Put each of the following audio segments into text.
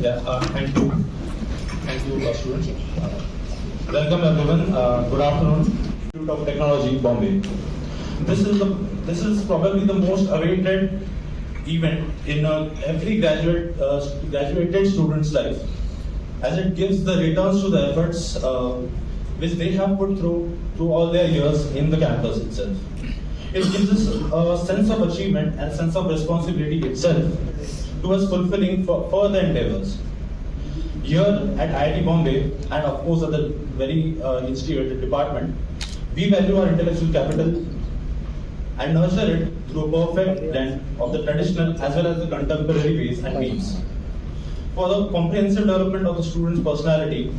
Thank you. Thank you, students. Welcome everyone. Good afternoon. Institute of Technology, Bombay. This is probably the most awaited event in every graduated student's life, as it gives the returns to the efforts which they have put through all their years in the campus itself. It gives us a sense of achievement and sense of responsibility itself towards fulfilling further endeavors. Here at IIT Bombay, and of course at the very instituted department, we value our intellectual capital and nurture it through a perfect blend of the traditional as well as the contemporary ways and means, for the comprehensive development of the student's personality,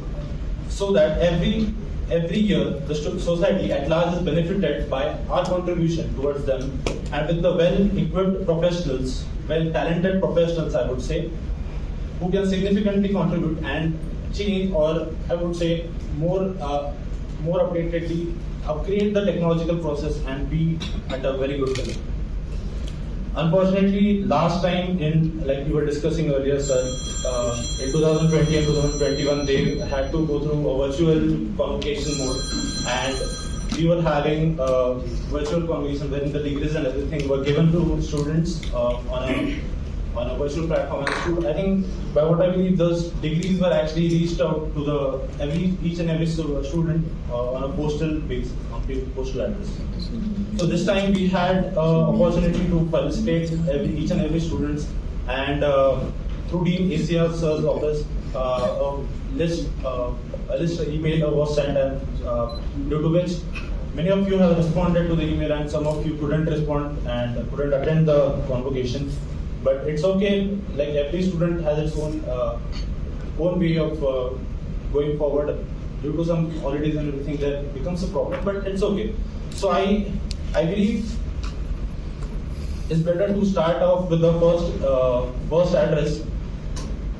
so that every year the society at large is benefited by our contribution towards them, and with the well-equipped professionals, well-talented professionals, I would say, who can significantly contribute and change, or I would say more updatedly upgrade the technological process and be at a very good level. Unfortunately, last time, like we were discussing earlier, sir, in 2020 and 2021, they had to go through a virtual convocation mode, and we were having a virtual convocation wherein the degrees and everything were given to students on a virtual platform. And I think, by what I believe, those degrees were actually reached out to each and every student on a postal basis, on postal address. So this time we had opportunity to felicitate each and every student, and through Dean ACR sir's office, a list email was sent, and due to which many of you have responded to the email, and some of you couldn't respond and couldn't attend the convocation. But it's okay. Like, every student has its own way of going forward. Due to some holidays and everything, that becomes a problem. But it's okay. So I believe it's better to start off with the first address.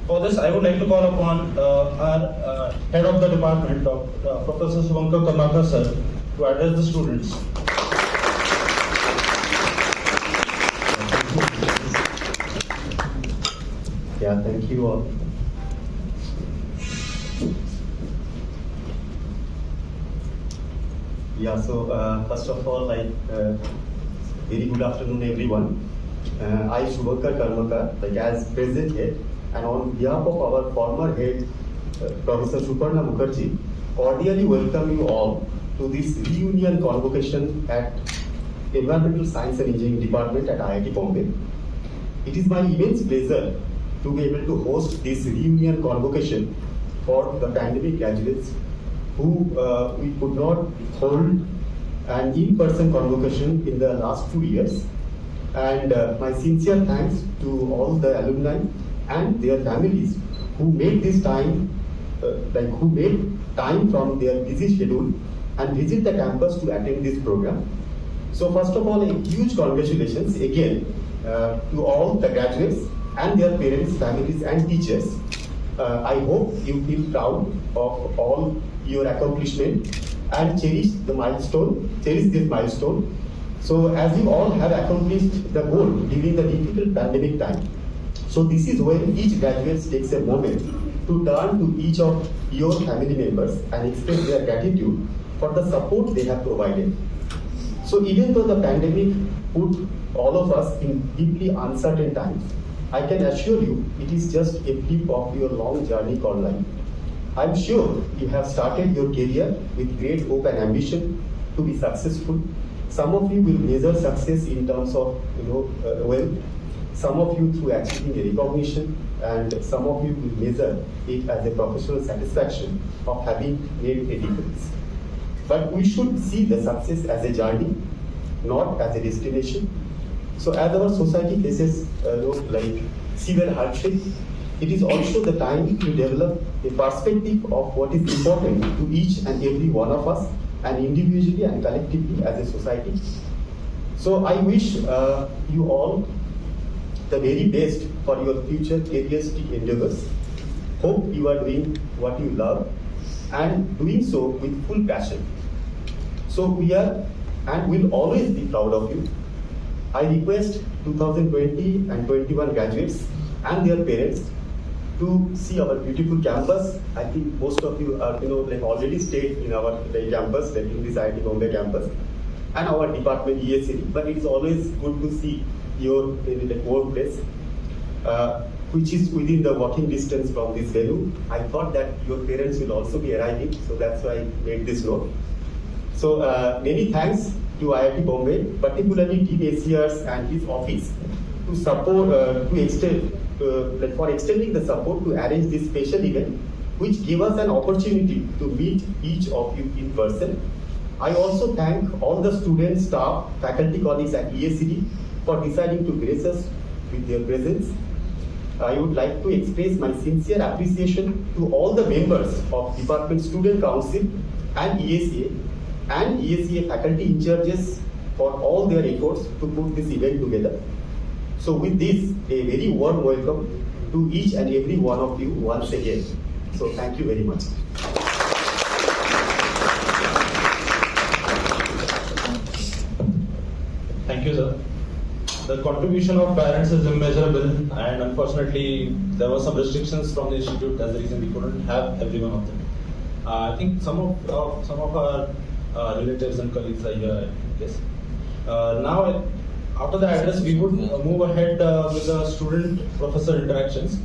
For this, I would like to call upon our head of the department, Professor Suvankar Karnakar sir, to address the students. Yeah, thank you all. Yeah, so first of all, very good afternoon, everyone. I, Suvankar Karnakar, as present head, and on behalf of our former head, Professor Suparna Mukherjee, cordially welcome you all to this reunion convocation at Environmental Science and Engineering Department at IIT Bombay. It is my immense pleasure to be able to host this reunion convocation for the pandemic graduates who we could not hold an in-person convocation in the last 2 years. And my sincere thanks to all the alumni and their families who made this time, who made time from their busy schedule and visit the campus to attend this program. So first of all, a huge congratulations again to all the graduates and their parents, families and teachers. I hope you feel proud of all your accomplishment and cherish this milestone. So as you all have accomplished the goal during the difficult pandemic time, so this is when each graduate takes a moment to turn to each of your family members and express their gratitude for the support they have provided. So even though the pandemic put all of us in deeply uncertain times, I can assure you it is just a blip of your long journey called life. I'm sure you have started your career with great hope and ambition to be successful. Some of you will measure success in terms of wealth, some of you through achieving a recognition, and some of you will measure it as a professional satisfaction of having made a difference. But we should see the success as a journey, not as a destination. So as our society faces severe hardship, it is also the time to develop a perspective of what is important to each and every one of us, and individually and collectively as a society. So I wish you all the very best for your future careeristic endeavors. Hope you are doing what you love and doing so with full passion. So we are and will always be proud of you. I request 2020 and 21 graduates and their parents to see our beautiful campus. I think most of you are, like already stayed in our campus, like in this IIT Bombay campus, and our department ESED. But it's always good to see your workplace, which is within the walking distance from this venue. I thought that your parents will also be arriving, so that's why I made this note. So many thanks to IIT Bombay, particularly Team ACRs and his office, to support, for extending the support to arrange this special event, which gave us an opportunity to meet each of you in person. I also thank all the students, staff, faculty colleagues at ESED for deciding to grace us with their presence. I would like to express my sincere appreciation to all the members of Department Student Council and ESEA and ESEA faculty in charges for all their efforts to put this event together. So with this, a very warm welcome to each and every one of you once again. So thank you very much. Thank you, sir. The contribution of parents is immeasurable, and unfortunately, there were some restrictions from the institute. That's the reason we couldn't have every one of them. I think some of our relatives and colleagues are here. Yes. Now, after the address, we would move ahead with the student-professor interactions.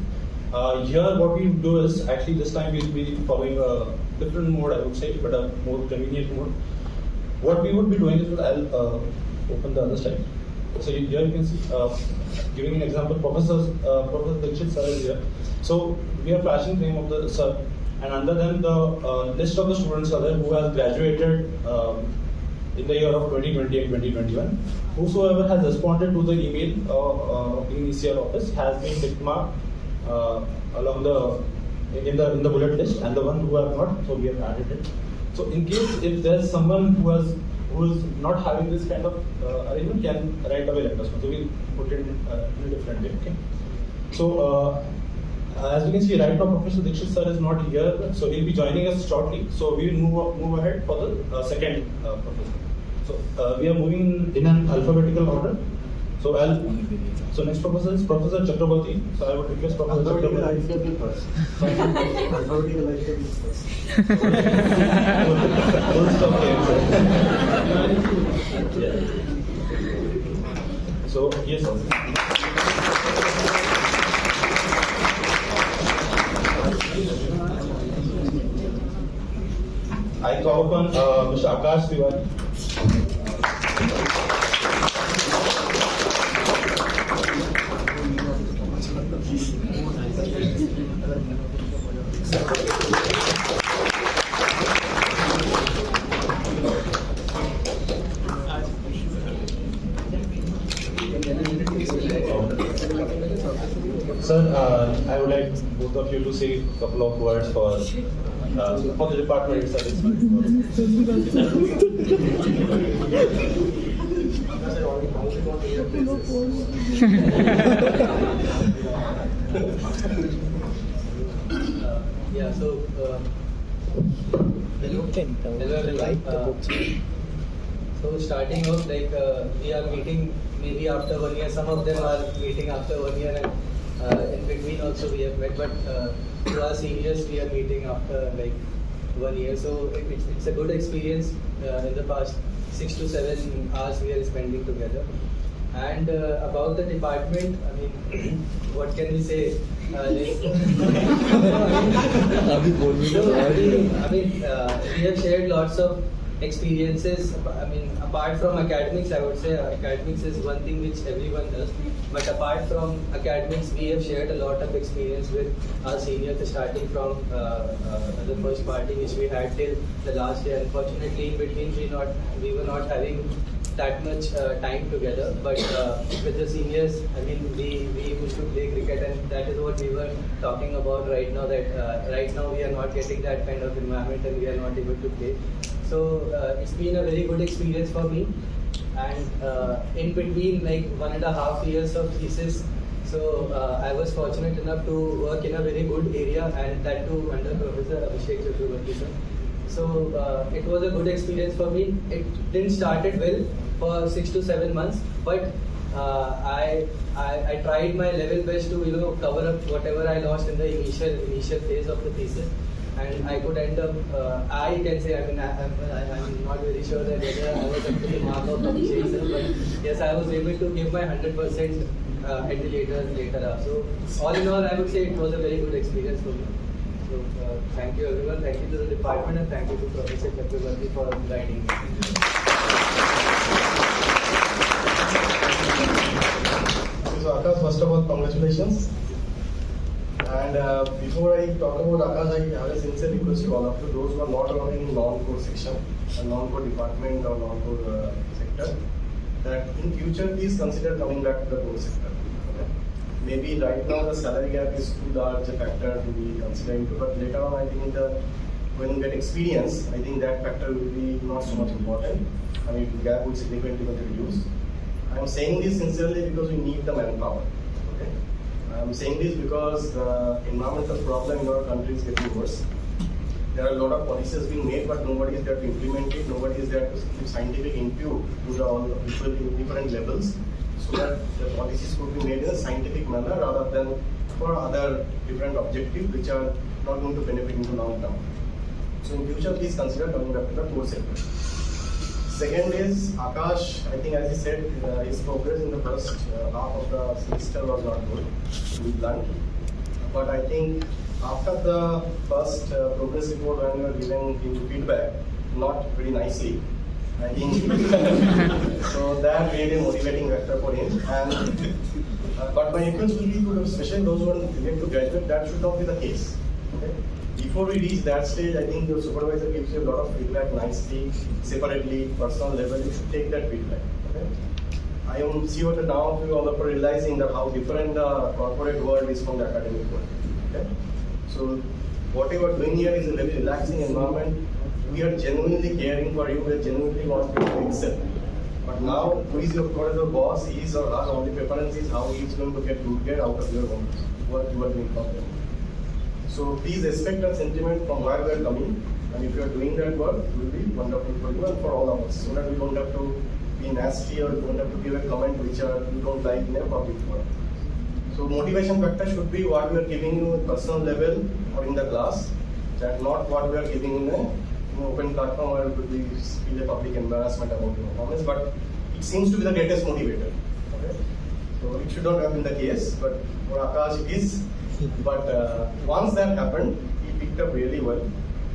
Here, what we do is actually this time we'll be following a different mode, I would say, but a more convenient mode. What we would be doing is I'll open the other slide. So here you can see, giving an example, Professor Dikshit sir is here. So we are flashing the name of the sir, and under them the list of the students are there who have graduated in the year of 2020 and 2021. Whosoever has responded to the email in ECR office has been tick marked along in the bullet list, and the one who have not, so we have added it. So in case if there's someone who is not having this kind of arrangement, can right away let us know. So we'll put it in a different way. Okay. So as you can see right now, Professor Dikshit sir is not here, so he'll be joining us shortly. So we will move ahead for the second professor. So we are moving in an alphabetical order. So next professor is Professor Chakraborty. So I would request Professor Chakraborty first. So yes, sir. I call upon Mr. Rakesh IITB. Sir, I would like both of you to say a couple of words for the department itself. Yeah, so hello everyone. So starting off, we are meeting maybe after 1 year. Some of them are meeting after 1 year, and in between also we have met. But to our seniors, we are meeting after 1 year. So it's a good experience. In the past 6 to 7 hours we are spending together. And about the department, I mean, what can we say? We have shared lots of experiences. I mean, apart from academics, I would say academics is one thing which everyone does. But apart from academics, we have shared a lot of experience with our seniors, starting from the first party which we had till the last year. Unfortunately, in between we were not having that much time together. But with the seniors, I mean, we used to play cricket, and that is what we were talking about right now. That right now we are not getting that kind of environment, and we are not able to play. So it's been a very good experience for me, and in between 1.5 years of thesis, so I was fortunate enough to work in a very good area, and that too under Professor Abhishek Chakraborty sir. So it was a good experience for me. It didn't started well for 6 to 7 months, but I tried my level best to cover up whatever I lost in the initial phase of the thesis, and I could end up. I can say, I mean, I'm not very sure that whether I was up to the mark of publication, but yes, I was able to give my 100% at the later up. So all in all, I would say it was a very good experience for me. So thank you everyone, thank you to the department, and thank you to Professor Chakravarti for guiding me. So Akash, first of all, congratulations. And before I talk about Akash, I have a sincere request to all of you, those who are not running in non-core section, a non-core department or non-core sector, that in future please consider coming back to the core sector. Okay? Maybe right now the salary gap is too large a factor to be considered into, but later on I think when you get experience, I think that factor will be not so much important. I mean, the gap will significantly reduce. I am saying this sincerely because we need the manpower. Okay? I am saying this because the environmental problem in our country is getting worse. There are a lot of policies being made, but nobody is there to implement it. Nobody is there to give scientific input to all the people in different levels, so that the policies could be made in a scientific manner rather than for other different objectives which are not going to benefit in the long term. So in future, please consider coming back to the core sector. Second is Akash. I think, as he said, his progress in the first half of the semester was not good, to be blunt. But I think after the first progress report, when we were giving him feedback, not very nicely, I think so that made a motivating factor for him. And but my request will be to, especially those who are yet to graduate, that should not be the case. Okay? Before we reach that stage, I think your supervisor gives you a lot of feedback nicely, separately, personal level. You should take that feedback. Okay? I am sure that now you all are realizing that how different the corporate world is from the academic world. Okay? So what you are doing here is a very relaxing environment. We are genuinely caring for you. We are genuinely want you to excel. But now, who is your boss? He is or her only preference is how he is going to get good get out of your work. What you are doing for them. So please respect that sentiment from where we are coming, and if you are doing that work, it will be wonderful for you and for all of us, so that we don't have to be nasty or don't have to give a comment which you don't like in a public forum. So motivation factor should be what we are giving you at personal level or in the class, that not what we are giving in an open platform where it would be feel a public embarrassment about your performance, but it seems to be the greatest motivator. Okay? So it should not have been the case, but for Akash it is. But once that happened, he picked up really well.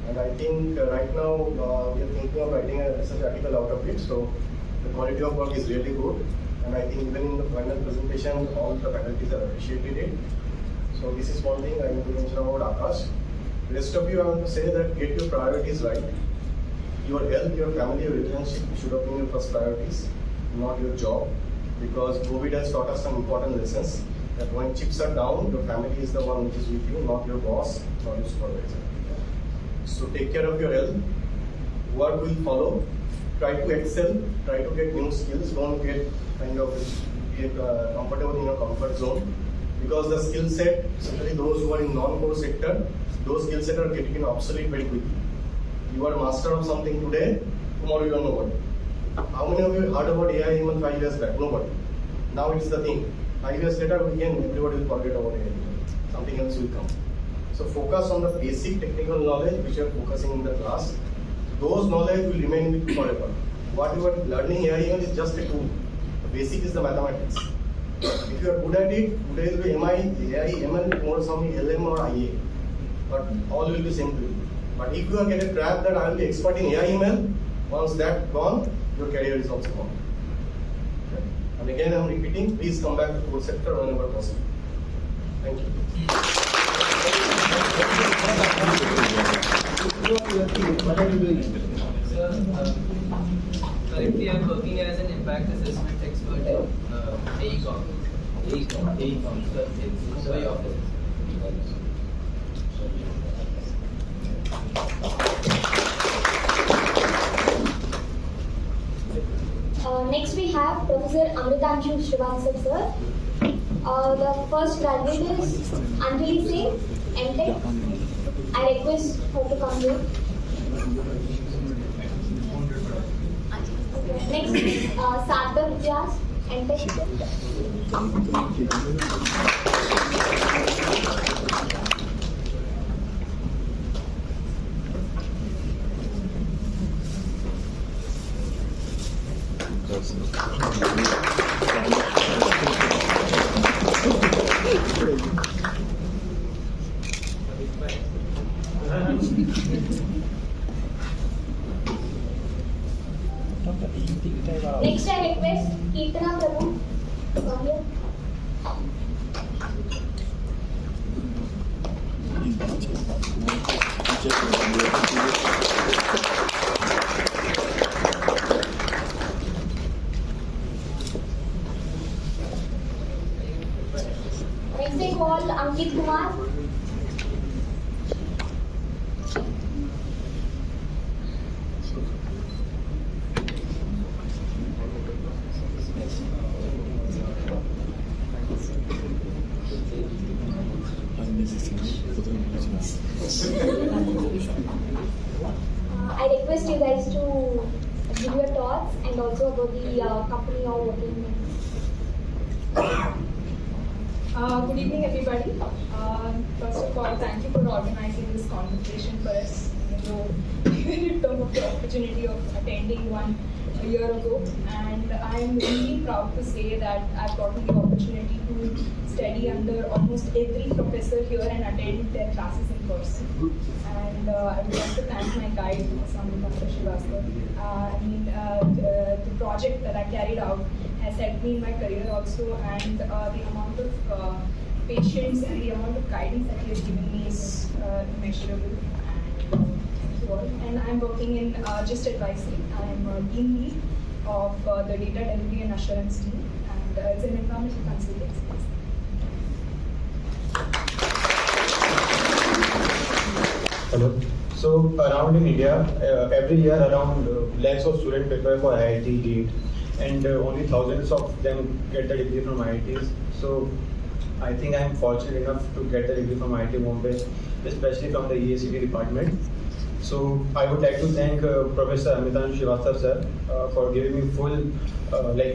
And I think right now we are thinking of writing a research article out of it. So the quality of work is really good. And I think even in the final presentation, all the faculties have appreciated it. So this is one thing I want to mention about Akash. The rest of you, I want to say that get your priorities right. Your health, your family, your relationship should have been your first priorities, not your job. Because COVID has taught us some important lessons. That when chips are down, your family is the one which is with you, not your boss, not your supervisor. So take care of your health. Work will follow. Try to excel. Try to get new skills. Don't get comfortable in your comfort zone. Because the skill set, especially those who are in non-core sector, those skill set are getting obsolete very quickly. You are a master of something today, tomorrow you don't know what. How many of you heard about AI even 5 years back? Nobody. Now it's the thing. 5 years later, everybody will forget about AI. Something else will come. So focus on the basic technical knowledge which you are focusing in the class. Those knowledge will remain with you forever. What you are learning AI is just a tool. The basic is the mathematics. If you are good at it, today will be MI, AI, ML, tomorrow something LM or IA. But all will be same to you. But if you get a trap that I will be expert in AI, ML, once that gone, your career is also gone. Okay. And again, I am repeating, please come back to core sector whenever possible. Thank you. What are you doing? Sir, currently I am working as an impact assessment expert in AECOM. AECOM, in Mumbai office. Next we have Professor Amritanshu Srivastava sir. The first graduate is Anjali Singh, MTech. I request her to come here. Next is Sarthak Vyas, and tech. Next, I request Kirtana Prabhu to come here. Next, I call Ankit Kumar. I request you guys to give your thoughts and also about the company you're working in. Good evening, everybody. First of all, thank you for organizing this convocation for us. Even though we took the opportunity of attending one a year ago, and I'm really proud to say that I've gotten the opportunity to study under almost every professor here and attend their classes in person. And I would like to thank my guide, Samrita Srivastava. The project that I carried out has helped me in my career also, and the amount of patience and the amount of guidance that he has given me is immeasurable. And I'm working in Just Advisory. I'm team lead of the data delivery and assurance team, and it's an information consultancy. Hello. So around in India, every year around lakhs of students prepare for IIT, GATE, and only thousands of them get the degree from IITs. So I think I'm fortunate enough to get the degree from IIT Bombay, especially from the ESED department. So I would like to thank Professor Amitabh Srivastava sir for giving me full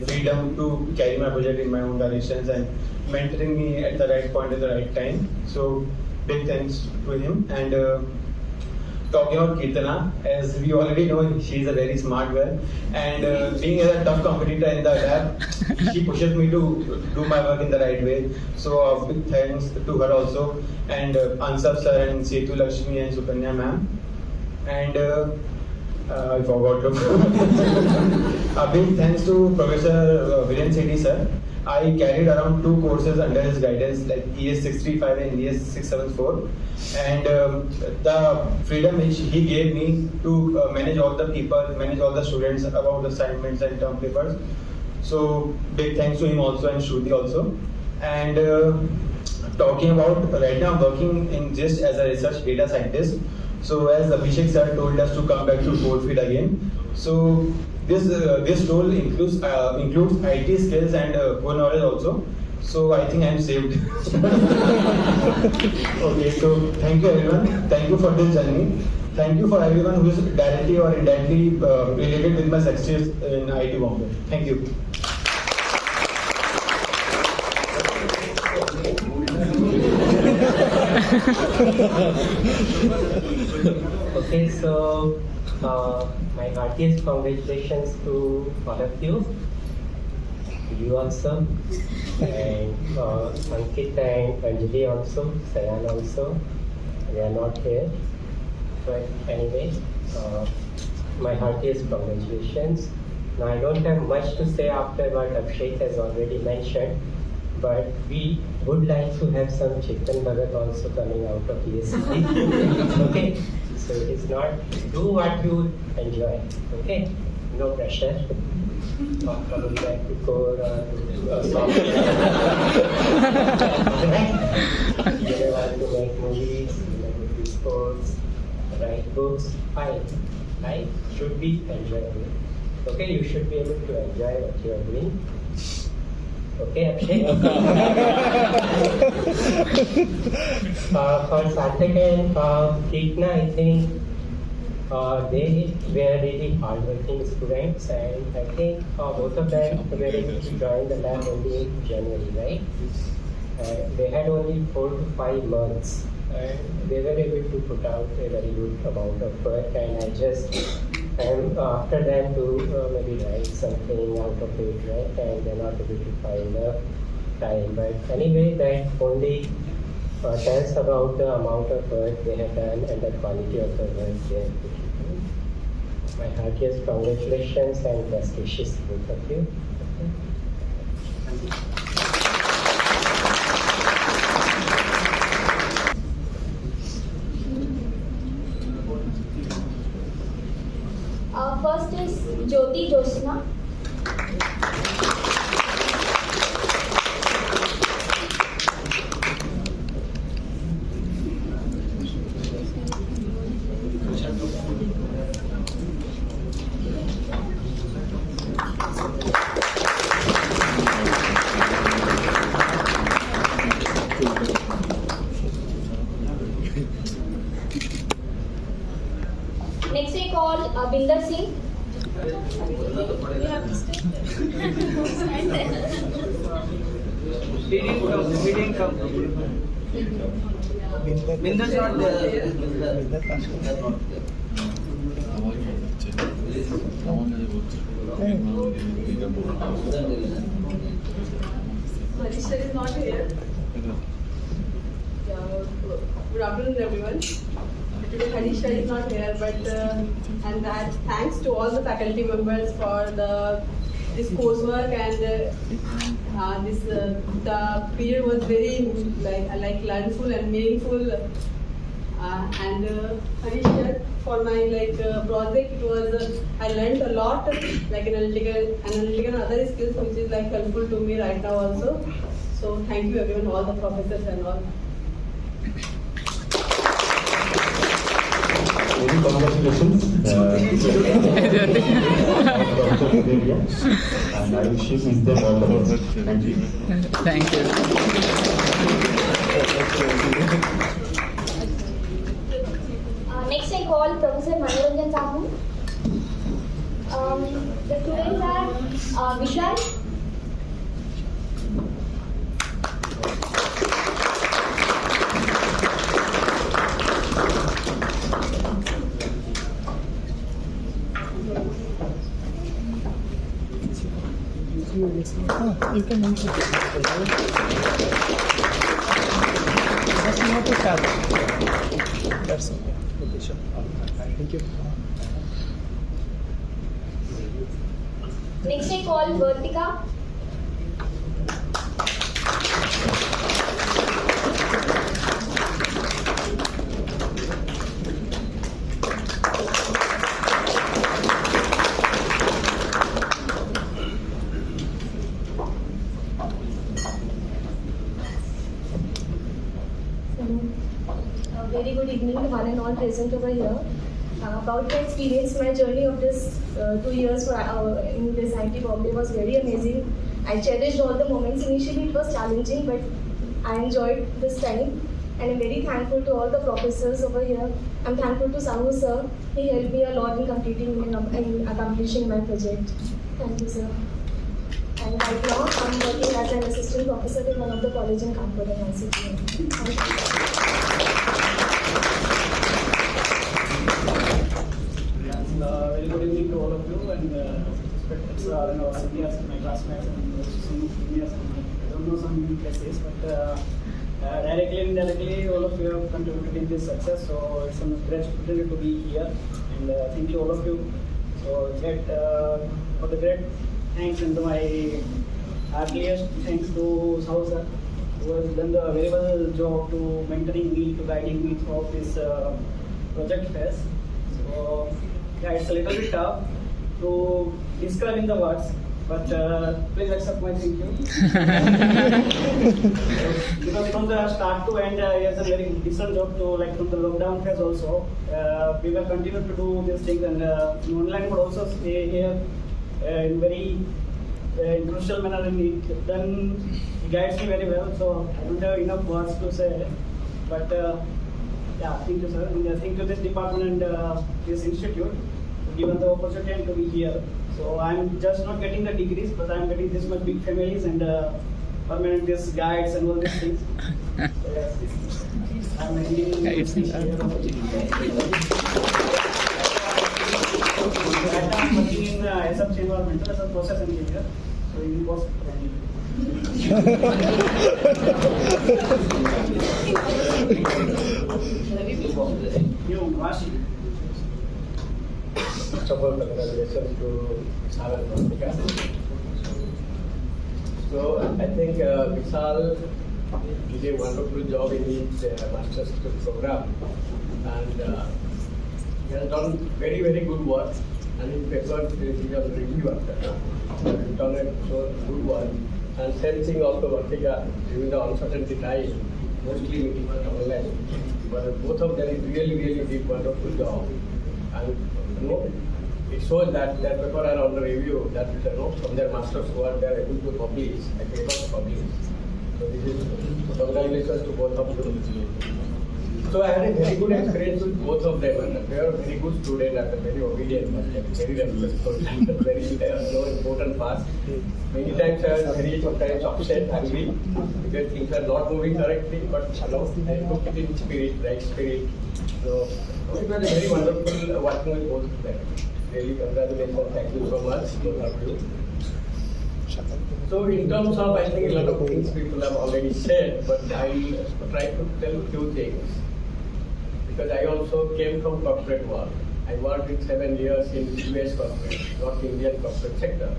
freedom to carry my project in my own directions and mentoring me at the right point at the right time. So big thanks to him. And talking about Kirtana, as we already know, she is a very smart girl, and being a tough competitor in the lab, she pushes me to do my work in the right way. So big thanks to her also, and Ansar sir and Setu Lakshmi and Sukanya ma'am. And I forgot to. A big thanks to Professor Viren Sethi sir. I carried around 2 courses under his guidance, like ES 635 and ES 674, and the freedom which he gave me to manage all the people, manage all the students about assignments and term papers. So big thanks to him also, and Shruti also. And talking about right now, I'm working in just as a research data scientist. So as Abhishek sir told us to come back to coalfield again. So this role includes IT skills and core knowledge also. So I think I'm saved. Okay, so thank you everyone. Thank you for this journey. Thank you for everyone who is directly or indirectly related with my success in IIT Bombay. Thank you. Okay, so my heartiest congratulations to all of you. You also, and Ankit and Anjali also, Sayan also. They are not here, but anyway, my heartiest congratulations. Now I don't have much to say after what Abhishek has already mentioned, but we would like to have some Chetan Bhagat also coming out of ESED. Okay, so it is not, do what you enjoy, okay, no pressure. Coming back to core software. You want to make movies, you want to do sports, write books, fine. Life should be enjoyable. Okay, you should be able to enjoy what you are doing. Okay, Abhishek? For Sarthak and Kirtana, I think they were really hardworking students, and I think both of them were able to join the lab only in January, right? They had only 4 to 5 months, and they were able to put out a very good amount of work, and I just am after them to maybe write something out of it, right? And they're not able to find the time. But anyway, that only tells about the amount of work they have done and the quality of the work they have put in. My heartiest congratulations and best wishes to both of you. Thank you. First is Jyoti Josna. Next I call Binder Singh. He didn't come. Binder's not there. Manisha is not here. Good afternoon, everyone. Today Harisha is not here, but and that thanks to all the faculty members for this coursework and the period was very like learnful and meaningful. And Harisha, for my project, it was I learned a lot like analytical and other skills which is like helpful to me right now also. So thank you everyone, all the professors and all. Very congratulations. And I wish you them all the best. Thank you. Thank you. Next I call Professor Manoranjan Sahu. The students are Vishal, You can mention. Just not to start. That's okay. Okay, sure. Thank you. next I call Vertika. Very good evening to one and all present over here. About my experience, my journey of this 2 years in this IIT Bombay was very amazing. I cherished all the moments. Initially it was challenging, but I enjoyed this time. And I'm very thankful to all the professors over here. I'm thankful to Sahu sir. He helped me a lot in accomplishing my project. Thank you, sir. And right now, I'm working as an assistant professor in one of the colleges in Kanpur in ICT. Thank you. Very good evening to all of you and respected and our seniors, my classmates and seniors. I don't know some places, but directly and indirectly all of you have contributed in this success. So it's a great opportunity to be here, and thank you all of you. So for the great thanks and to my heartiest thanks to Sahu sir, who has done the very well job to mentoring me, to guiding me throughout this project phase. So yeah, it's a little bit tough to describe in the words, but please accept my thank you. Because from the start to end, he has a very decent job to from the lockdown phase also. We will continue to do these things, and online would also stay here in very crucial manner, and then he guides me very well. So I don't have enough words to say, but Yeah, thank you, sir. And thank you this department and this institute to give us the opportunity and to be here. So I'm just not getting the degrees, but I'm getting this much big families and permanent this guides and all these things. So, yes, I'm ending It's here. I'm working in SFC environment as a process engineer. So it was new Rashi. First of all, congratulations to Vishal and Monica. So I think Vishal did a wonderful job in his master's program, and he has done very, very good work. And his paper is a review after that. He has done a so good work. And same thing also Monica during the uncertainty time, mostly meeting online. But both of them really, really did wonderful job. And you know, it shows that their paper are under review, that you know, from their masters work they are able to publish, a paper to publish. So this is congratulations to both of you. So I had a very good experience with both of them, and they are very good students and very obedient, very respectful, very important part. Many times I was very sometimes upset, angry, because things are not moving correctly, but you know, I took it in spirit, right spirit. So it was a very wonderful working with both of them. Really, congratulations, thank you so much, both of you. So in terms of, I think a lot of things people have already said, but I'll try to tell a few things. Because I also came from corporate world. I worked in 7 years in US corporate, not Indian corporate sector.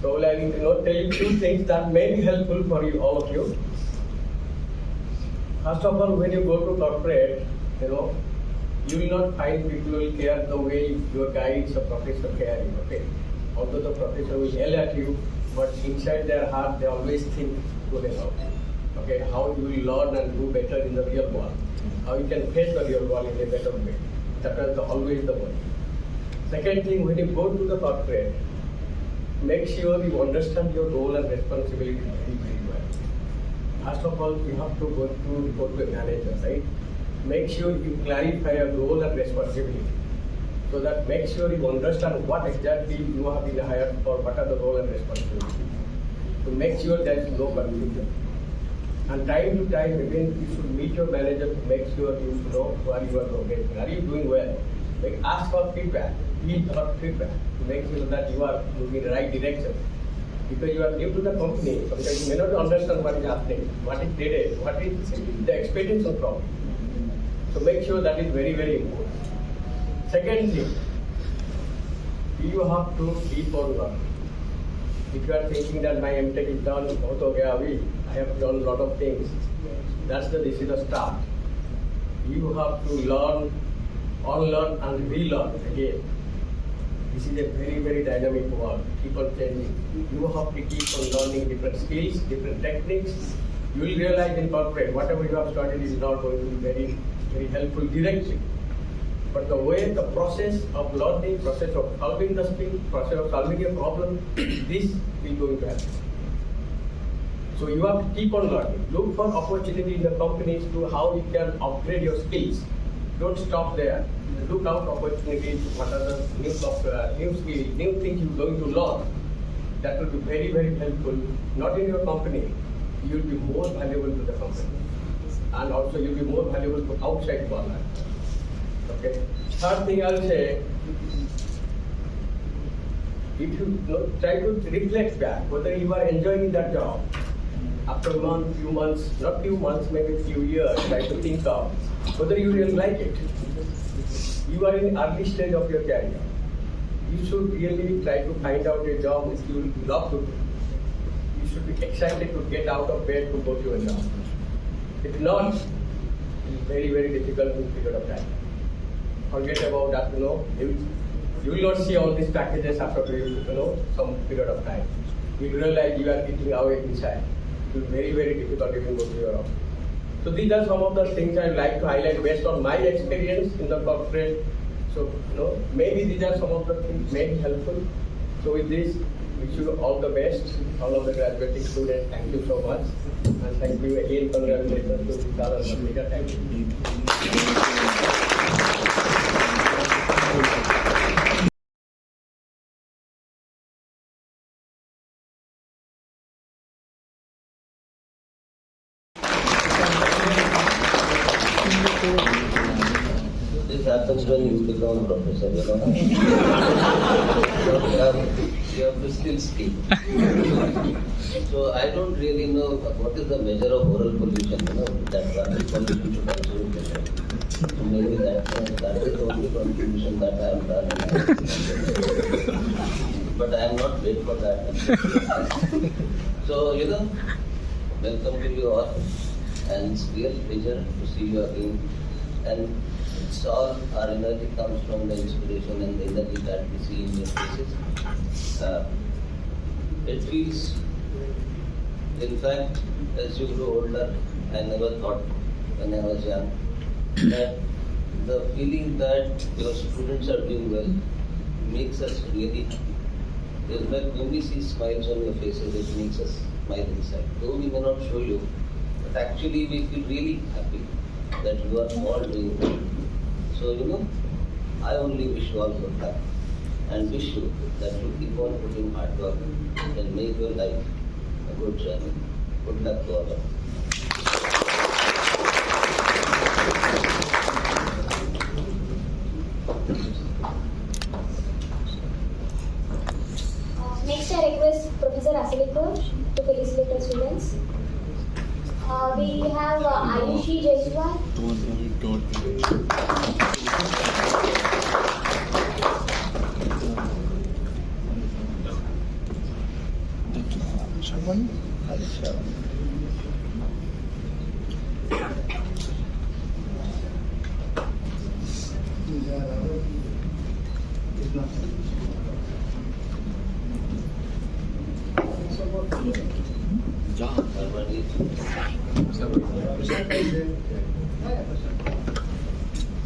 So I will tell you few things that may be helpful for you, all of you. First of all, when you go to corporate, you will not find people will care the way your guides or professor care you. Okay, although the professor will yell at you, but inside their heart they always think good about you. Okay, how you will learn and do better in the real world. How you can face the real world in a better way. That is always the way. Second thing, when you go to the corporate, make sure you understand your role and responsibility very, very well. First of all, you have to go to report to a manager, right? Make sure you clarify your role and responsibility. So that make sure you understand what exactly you have been hired for, what are the role and responsibility. To make sure there is no confusion. And time to time, again, you should meet your manager to make sure you know what you are progressing. Are you doing well? Ask for feedback. Please for feedback to make sure that you are moving in the right direction. Because you are new to the company, sometimes you may not understand what is happening, what is needed, what is the expectation from you. So make sure that is very, very important. Second thing, you have to keep on learning. If you are thinking that my MTech is done, I have done a lot of things, this is the start. You have to learn, unlearn and relearn again. This is a very, very dynamic world. Keep on changing. You have to keep on learning different skills, different techniques. You will realize in corporate, whatever you have studied is not going to be very, very helpful directly. But the way, the process of learning, process of solving the skill, process of solving a problem, this will going to happen. So you have to keep on learning. Look for opportunity in the companies to how you can upgrade your skills. Don't stop there. Look out opportunities, what are the new software, new skills, new things you're going to learn. That will be very, very helpful. Not in your company, you will be more valuable to the company. And also you'll be more valuable to outside world. Okay. Third thing I'll say, if you try to reflect back whether you are enjoying that job, after a month, few months, not few months, maybe few years, try to think of whether you really like it. You are in early stage of your career. You should really try to find out a job which you will love to do. You should be excited to get out of bed to go to a job. If not, it's very, very difficult in period of time. Forget about that, you will not see all these packages after some period of time. You realize you are eating away inside. It will be very, very difficult if you go to your office. So these are some of the things I would like to highlight based on my experience in the corporate. So, maybe these are some of the things may be helpful. So with this, wish you all the best, all of the graduating students. Thank you so much. And thank you again, congratulations to Vishal and Monica. Thank you. this happens when you become a professor, you know. You have to still speak. So I don't really know what is the measure of oral pollution, you know, that traffic pollution should also be measured. So maybe that is the only contribution that I have done. But I am not paid for that. So, you know, welcome to you all. And it's real pleasure to see you again. And it's all, our energy comes from the inspiration and the energy that we see in your faces. It feels, in fact, as you grow older, I never thought when I was young that the feeling that your students are doing well makes us really happy. When we see smiles on your faces, it makes us smile inside. Though we may not show you, but actually we feel really happy that you are all doing well. So, you know, I only wish you all good luck and wish you that you keep on putting hard work and make your life a good journey. Good luck to all of you. Next, I request Professor Asalikar to felicitate the students. We have Ayushi Jaiswal.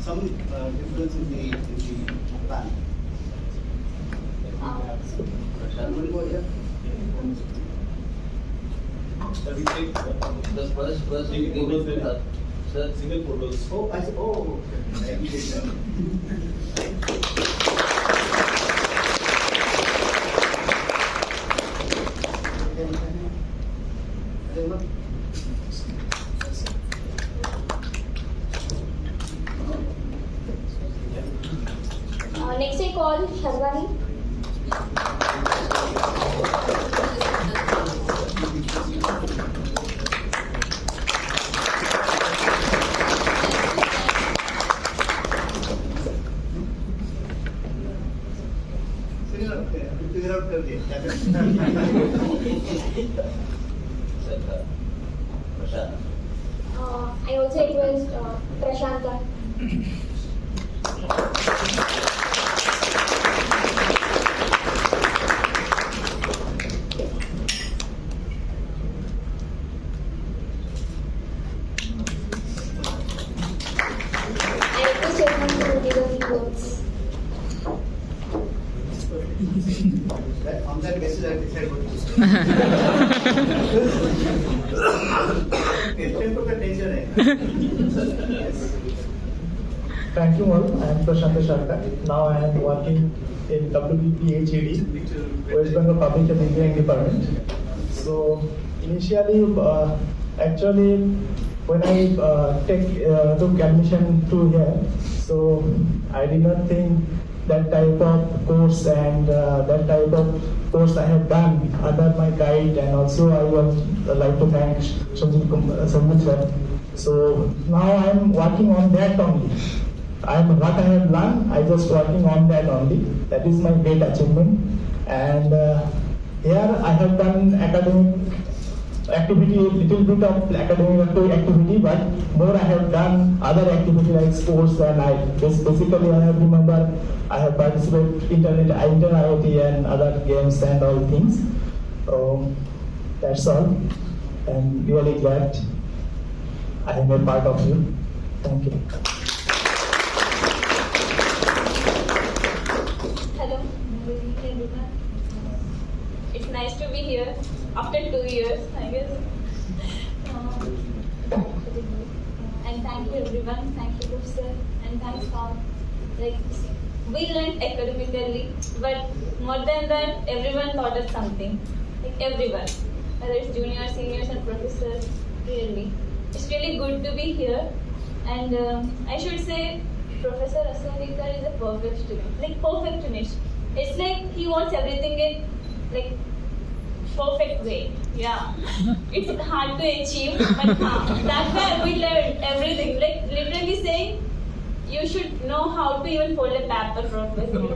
Some difference in the plan. The first we give it sir, single photos. Oh, I see. Oh, okay. I appreciate that. Next, I call Sharwani. I also request Prashanta. I request everyone to give a few words. On that basis, I decide what to say. Thank you all. I am Prashant Sharda. Now I am working in WPHED, West Bengal Public and Engineering Department. So initially, actually, when I took admission to here, so I did not think that type of course and that type of course I have done under my guide, and also I would like to thank Sanjit sir. So now I am working on that only. What I have learned, I just working on that only. That is my great achievement. And here I have done academic activity, little bit of academic activity, but more I have done other activity like sports, and basically I have remember I have participated in IIT and other games and all things. That's all. I'm really glad I am a part of you. Thank you. Hello, good evening everyone. It's nice to be here after 2 years, I guess. And thank you everyone, thank you Professor, and thanks for we learned academically, but more than that, everyone taught us something. Everyone, whether it's juniors, seniors, and professors, really. It's really good to be here, and I should say Professor Aswanikar is a perfect student, like perfectionist. It's like he wants everything in like perfect way. Yeah, it's hard to achieve, but that's why we learned everything. Like literally saying, you should know how to even fold a paper properly.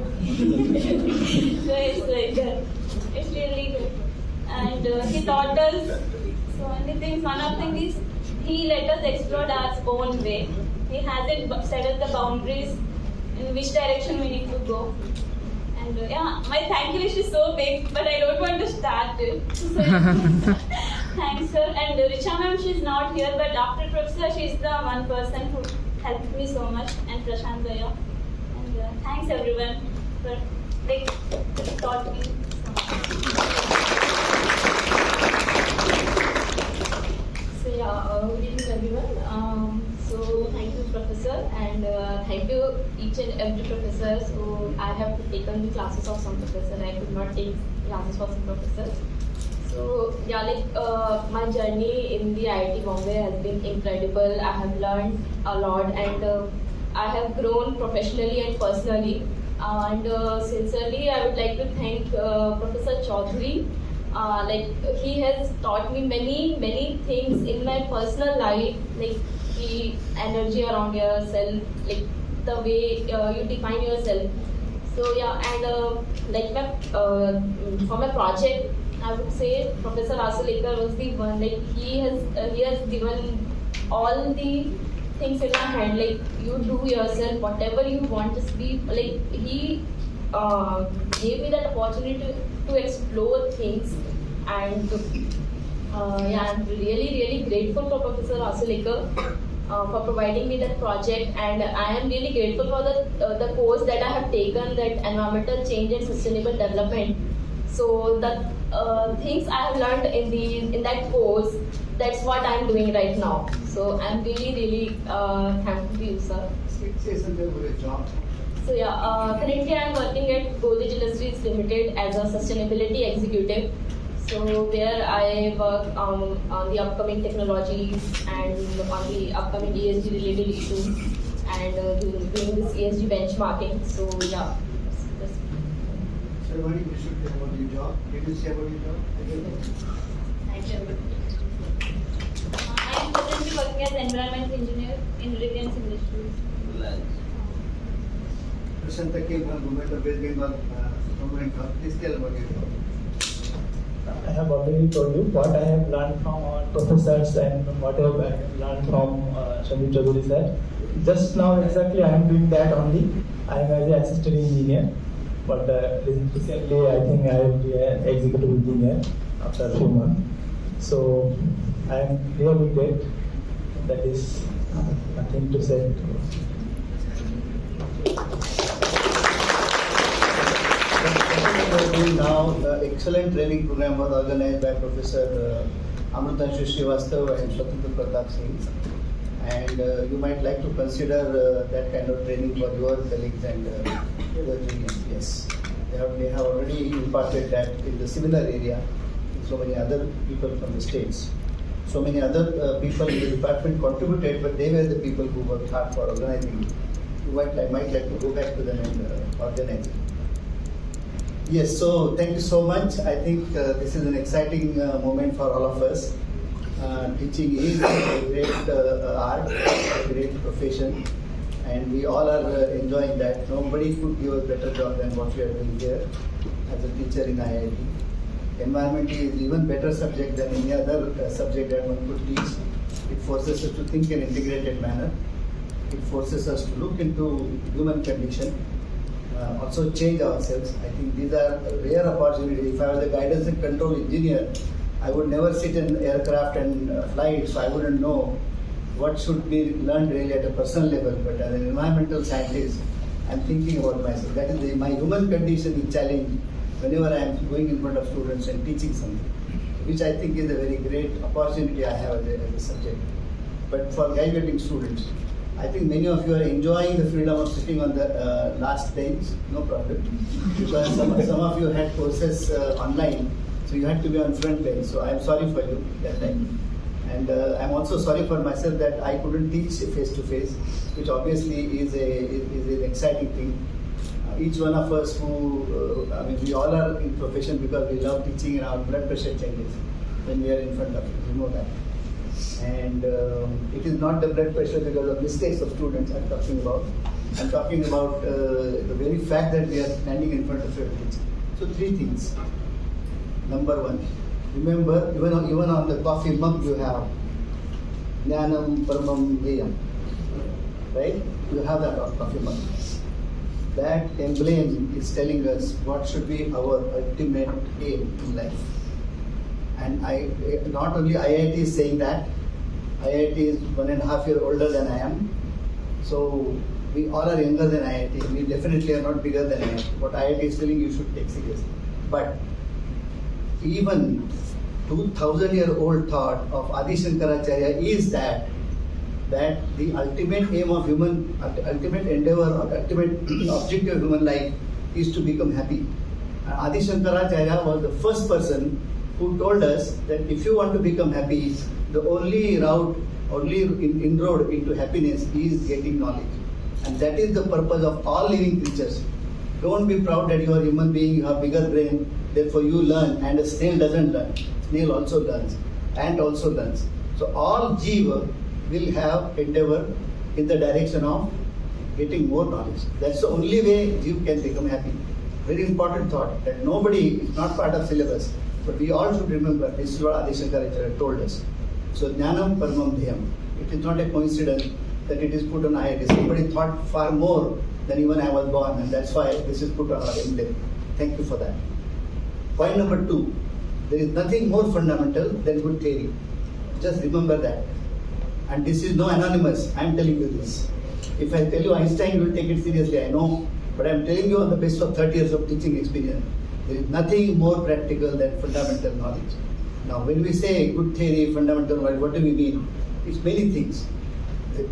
So it's like that. It's really good, and he taught us so many things. One of the things is he let us explore our own way. He hasn't set up the boundaries in which direction we need to go. And yeah, my thank you list is so big, but I don't want to start it. So, thanks, sir. And Richa ma'am, she's not here, but after Professor, she's the one person who helped me so much, and Prashant Daya. And thanks everyone for like taught me so much. So yeah, good evening everyone. So thank you Professor, and thank you each and every professor. So I have taken the classes of some professor. I could not take classes for some professors. So yeah, like my journey in the IIT Bombay has been incredible. I have learned a lot, and I have grown professionally and personally. And sincerely, I would like to thank Professor Chaudhary. Like he has taught me many things in my personal life, like the energy around yourself, like the way you define yourself. So yeah, and like my for my project, I would say Professor Aswanikar was the one. Like he has given all the things in my hand. Like you do yourself whatever you want to be. Like he gave me that opportunity to explore things, and yeah, I'm really grateful for Professor Aswanikar for providing me that project, and I am really grateful for the course that I have taken, that environmental change and sustainable development. So the things I have learned in that course, that's what I'm doing right now. So I'm really thankful to you, sir. Say something about your job. So yeah, currently I'm working at Godrej Industries Limited as a sustainability executive. So where I work on the upcoming technologies and on the upcoming ESG related issues, and doing this ESG benchmarking. So yeah. So what you should say about your job? Did you say about your job? Thank you. I am currently working as environmental engineer in Reliance Industries. Prashant came from Bombay, West Bengal, government job. Please tell about your job. I have already told you what I have learned from our professors and what I have learned from Shamil Chaudhary sir. Just now exactly I am doing that only. I am as an assistant engineer, but recently I think I will be an executive engineer after a few months. So I am really great. That is nothing to say. Now, the excellent training program was organized by Professor Amritanshu Srivastava and Swatantra Pratap Singh. And you might like to consider that kind of training for your colleagues and your juniors. Yes, they have already imparted that in the similar area. So many other people from the states. So many other people in the department contributed, but they were the people who worked hard for organizing it. You might like to go back to them and organize it. Yes, so thank you so much. I think this is an exciting moment for all of us. Teaching is a great art, a great profession, and we all are enjoying that. Nobody could do a better job than what we are doing here as a teacher in IIT. Environment is even better subject than any other subject that one could teach. It forces us to think in an integrated manner. It forces us to look into human condition. Also change ourselves. I think these are rare opportunities. If I was a guidance and control engineer, I would never sit in aircraft and fly it, so I wouldn't know what should be learned really at a personal level. But as an environmental scientist, I'm thinking about myself. That is my human condition is challenged whenever I am going in front of students and teaching something, which I think is a very great opportunity I have as a subject. But for graduating students, I think many of you are enjoying the freedom of sitting on the last bench, no problem, because some of you had courses online, so you had to be on front bench. So I am sorry for you that time. And I'm also sorry for myself that I couldn't teach face to face, which obviously is an exciting thing. Each one of us who, we all are in profession because we love teaching, and our blood pressure changes when we are in front of you. You know that. And it is not the blood pressure because of mistakes of students I'm talking about. I'm talking about the very fact that we are standing in front of your teacher. So 3 things. Number 1, remember, even on the coffee mug you have Jnanam Paramam Deyam, right? You have that on coffee mug. That emblem is telling us what should be our ultimate aim in life. And not only IIT is saying that, IIT is 1.5 years older than I am. So we all are younger than IIT. We definitely are not bigger than IIT. What IIT is telling you should take seriously. But even 2000-year-old thought of Adi Shankaracharya is that the ultimate aim of ultimate endeavor or ultimate objective of human life is to become happy. And Adi Shankaracharya was the first person who told us that if you want to become happy, the only inroad into happiness is getting knowledge. And that is the purpose of all living creatures. Don't be proud that you are a human being, you have bigger brain, therefore you learn, and a snail doesn't learn. Snail also learns, ant also learns. So all jiva will have endeavor in the direction of getting more knowledge. That's the only way jiva can become happy. Very important thought that nobody is not part of syllabus, but we all should remember this is what Adi Shankaracharya told us. So Jnanam Paramam Dheyam. It is not a coincidence that it is put on IIT. Somebody thought far more than even I was born, and that's why this is put on our emblem. Thank you for that. Point number 2, there is nothing more fundamental than good theory. Just remember that. And this is no anonymous, I am telling you this. If I tell you Einstein, you will take it seriously, I know, but I am telling you on the basis of 30 years of teaching experience. There is nothing more practical than fundamental knowledge. Now, when we say good theory, fundamental knowledge, what do we mean? It's many things.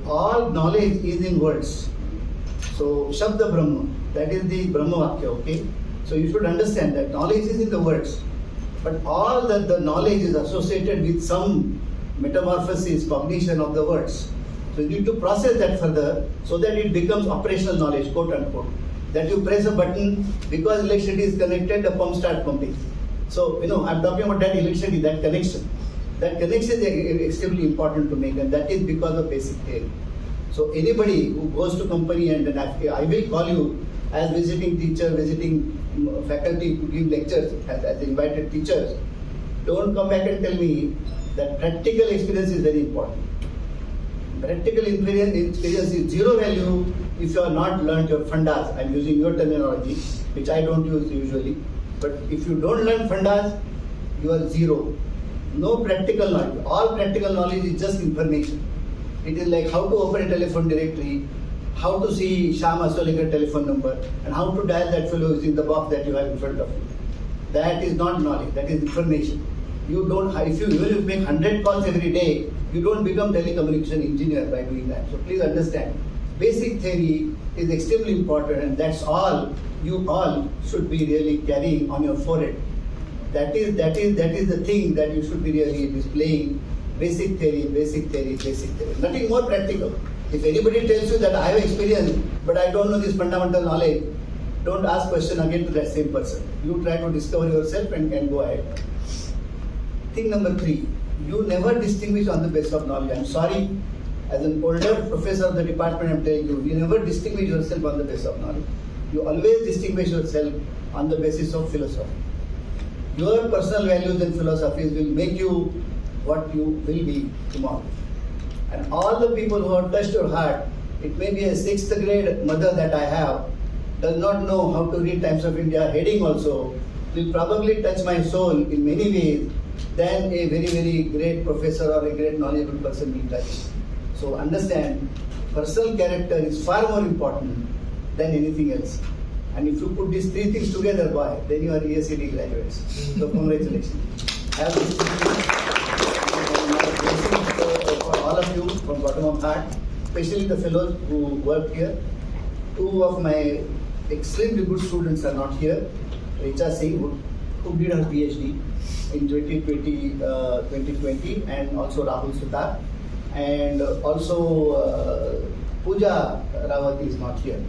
All knowledge is in words. So, Shabda Brahma, that is the Brahma Vakya, okay? So, you should understand that knowledge is in the words. But all that the knowledge is associated with some metamorphosis, cognition of the words. So, you need to process that further so that it becomes operational knowledge, quote unquote. That you press a button, because electricity is connected, the pump starts pumping. So, I'm talking about that electricity, that connection. That connection is extremely important to make, and that is because of basic theory. So, anybody who goes to company and I will call you as visiting teacher, visiting faculty to give lectures as invited teachers, don't come back and tell me that practical experience is very important. Practical experience is zero value if you have not learned your fundas. I am using your terminology, which I don't use usually. But if you don't learn fundas, you are zero. No practical knowledge. All practical knowledge is just information. It is like how to open a telephone directory, how to see Shyam Asolekar telephone number, and how to dial that fellow is in the box that you have in front of you. That is not knowledge, that is information. You don't, even if you make 100 calls every day, you don't become telecommunication engineer by doing that. So please understand, basic theory is extremely important, and that's all you all should be really carrying on your forehead. That is the thing that you should be really displaying. Basic theory, basic theory, basic theory. Nothing more practical. If anybody tells you that I have experience, but I don't know this fundamental knowledge, don't ask question again to that same person. You try to discover yourself and go ahead. Thing number 3, you never distinguish on the basis of knowledge. I'm sorry, as an older professor of the department, I'm telling you, you never distinguish yourself on the basis of knowledge. You always distinguish yourself on the basis of philosophy. Your personal values and philosophies will make you what you will be tomorrow. And all the people who have touched your heart, it may be a 6th grade mother that I have, does not know how to read Times of India heading also, will probably touch my soul in many ways than a very, very great professor or a great knowledgeable person will touch. So understand, personal character is far more important than anything else. And if you put these 3 things together, boy, then you are ESED graduates. So congratulations. I have this for all of you from bottom of heart, especially the fellows who work here. 2 of my extremely good students are not here. Richa Singh, who did her PhD in 2020, and also Rahul Sutar, and also Pooja Rawat is not here.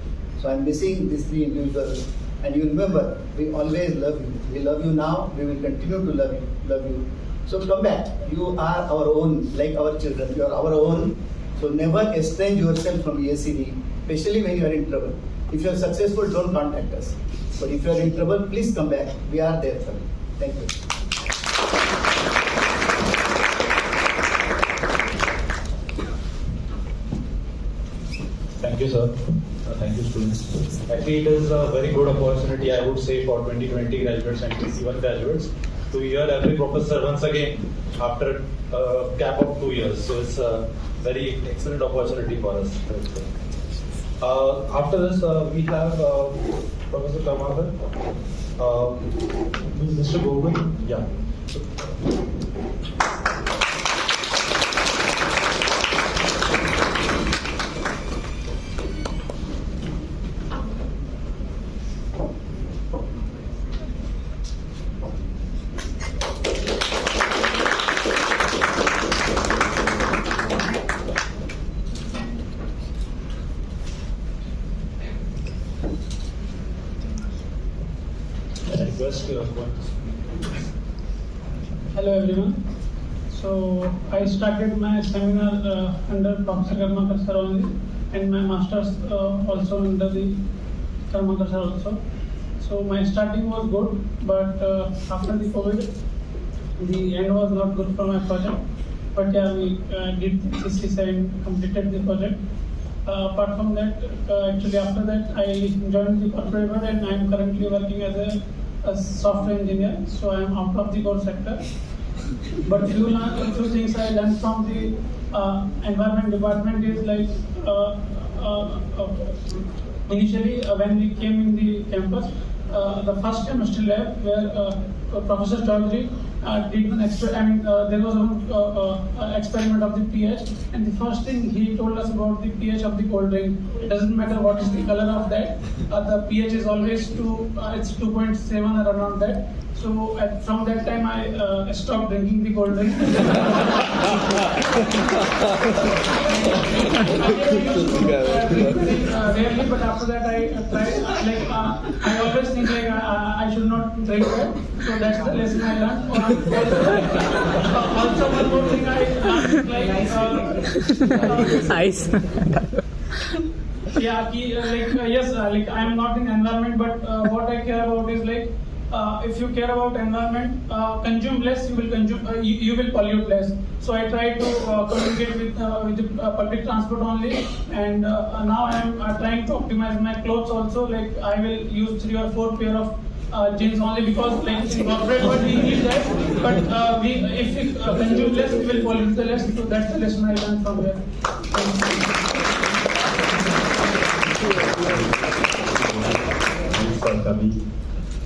So I'm missing these three individuals. And you remember, we always love you. We love you now. We will continue to love you. So come back. You are our own, like our children. You are our own. So never estrange yourself from ESED, especially when you are in trouble. If you are successful, don't contact us. But if you are in trouble, please come back. We are there for you. Thank you. Thank you, sir. Thank you, students. Actually, it is a very good opportunity, I would say, for 2020 graduates and 21 graduates to hear every professor once again after a gap of 2 years. So it's a very excellent opportunity for us. After this, we have Professor Karmakar, Mr. Govind. Yeah. Hello everyone. So I started my seminar under Professor Karmakar sir only, and my masters also under the Karmakar sir also. So my starting was good, but after the COVID, the end was not good for my project. But yeah, we did the thesis and completed the project. Apart from that, actually after that, I joined the corporate world, and I am currently working as a software engineer. So I am out of the core sector. But few things I learned from the environment department is like initially when we came in the campus, the first chemistry lab where Professor Chaudhary did an experiment. There was an experiment of the pH, and the first thing he told us about the pH of the cold drink. It doesn't matter what is the color of that. The pH is always it's 2.7 or around that. So from that time I stopped drinking the cold drink. Rarely, but after that I tried. Like I always think like I should not drink that. So that's the lesson I learned. Also one more thing I learned, like Ice. yeah, yes, like I am not in environment, but what I care about is like if you care about environment, consume less, you will consume, you will pollute less. So I try to communicate with the public transport only, and now I am trying to optimize my clothes also. Like I will use 3 or 4 pair of jeans only, because like in corporate world we need that. But if we consume less, we will pollute the less. So that's the lesson I learned from there.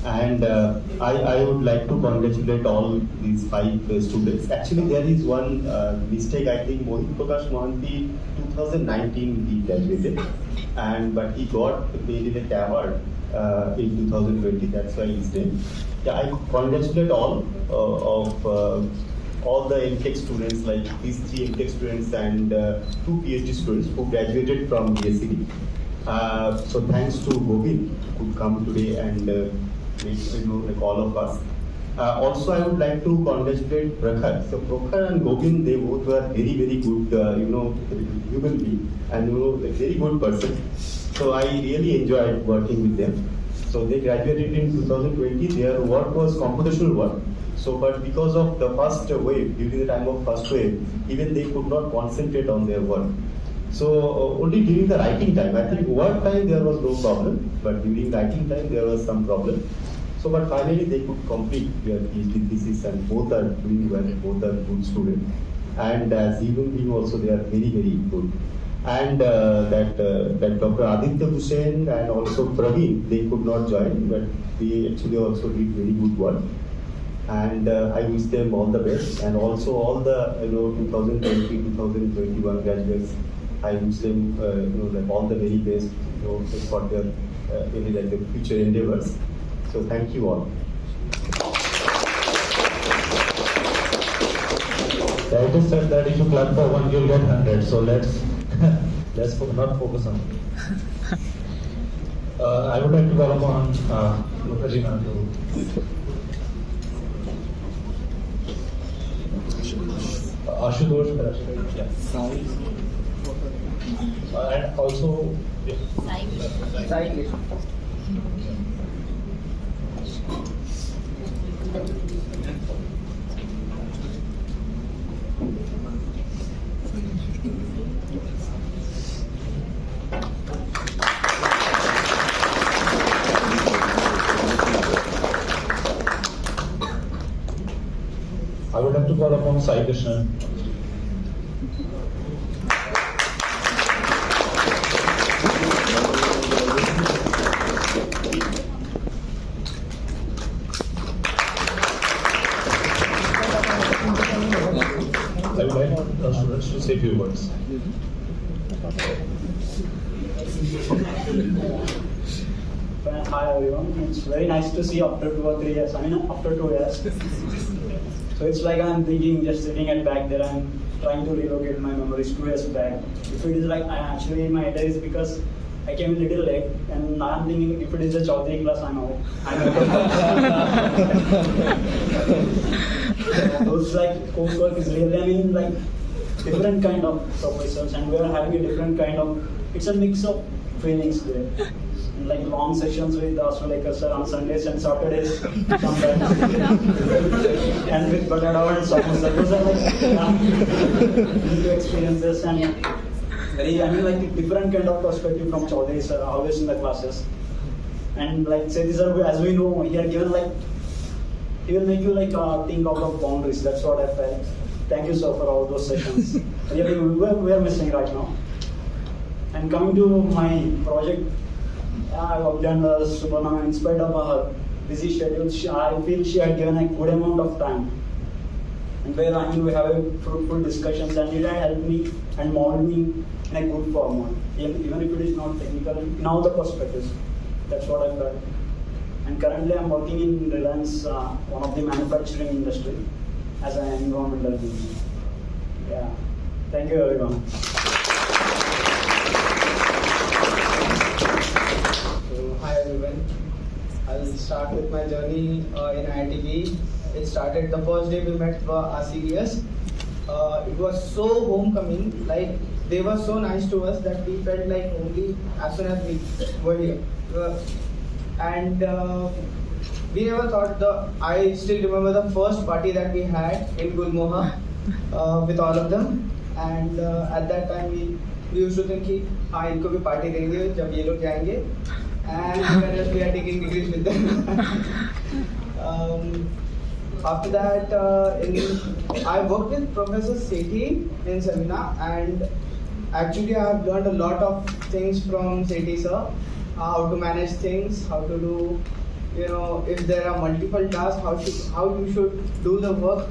And I would like to congratulate all these 5 students. Actually, there is one mistake. I think Mohit Prakash Mohanty 2019 he graduated, but he got made in a award in 2020. That's why he's there. Yeah, I congratulate all of all the MTech students, like these 3 MTech students and 2 PhD students who graduated from ESED. So thanks to Govind who come today and like all of us. Also, I would like to congratulate Prakhar. So Prakhar and Govind, they both were very, very good, human being, and a very good person. So I really enjoyed working with them. So they graduated in 2020. Their work was computational work. So, but because of the first wave, during the time of first wave, even they could not concentrate on their work. So only during the writing time, I think work time there was no problem, but during writing time there was some problem. So, but finally they could complete their PhD thesis, and both are doing well, both are good students. And as human being also, they are very, very good. And that Dr. Aditya Hussain and also Praveen, they could not join, but they actually also did very good work. And I wish them all the best, and also all the 2020, 2021 graduates. I wish them like all the very best, for their future endeavors. So thank you all. It is said that if you clap for one, you'll get 100. So let's not focus on it. I would like to call upon Lokaji ma'am to. Ashutosh, yeah. And also, yeah. I would like to call upon Sai Krishnan. I would like the students to say a few words. Hi everyone, it's very nice to see after 2 or 3 years. I mean, after 2 years. So it's like I'm thinking, just sitting at back there, I'm trying to relocate my memories 2 years back. If it is like, actually my idea is because I came a little late, and I'm thinking if it is a Chaudhary class, I'm out. Those like coursework is really, I mean, like different kind of professors, and we are having a different kind of, it's a mix of feelings there. Like long sessions with Astrolaker sir on Sundays and Saturdays sometimes. And with Batadao and Samosa. Those are like new experiences and very, I mean, like different kind of perspective from Chaudhary sir always in the classes. And like Sethi sir, as we know, he had given like, he will make you like think out of boundaries. That's what I felt. Thank you sir for all those sessions. Really, we are missing right now. And coming to my project, I've done Subarna. In spite of her busy schedule, I feel she had given a good amount of time. And where I mean, we have a fruitful discussions, and it had helped me and molded me in a good format. Even if it is not technical, in all the perspectives. That's what I felt. And currently I'm working in Reliance, one of the manufacturing industry, as an environmental engineer. Yeah. Thank you everyone. Hi everyone. I'll start with my journey in IITB. It started the first day we met our seniors. It was so homecoming, like they were so nice to us that we felt like only as soon as we were here. And we never thought I still remember the first party that we had in Gulmoha with all of them. And at that time we used to think कि हाँ इनको भी party देंगे जब ये लोग जाएंगे. And we are taking degrees with them. After that, I worked with Professor Sethi in seminar, and actually I have learned a lot of things from Sethi sir. How to manage things, how to do, you know, if there are multiple tasks, how you should do the work.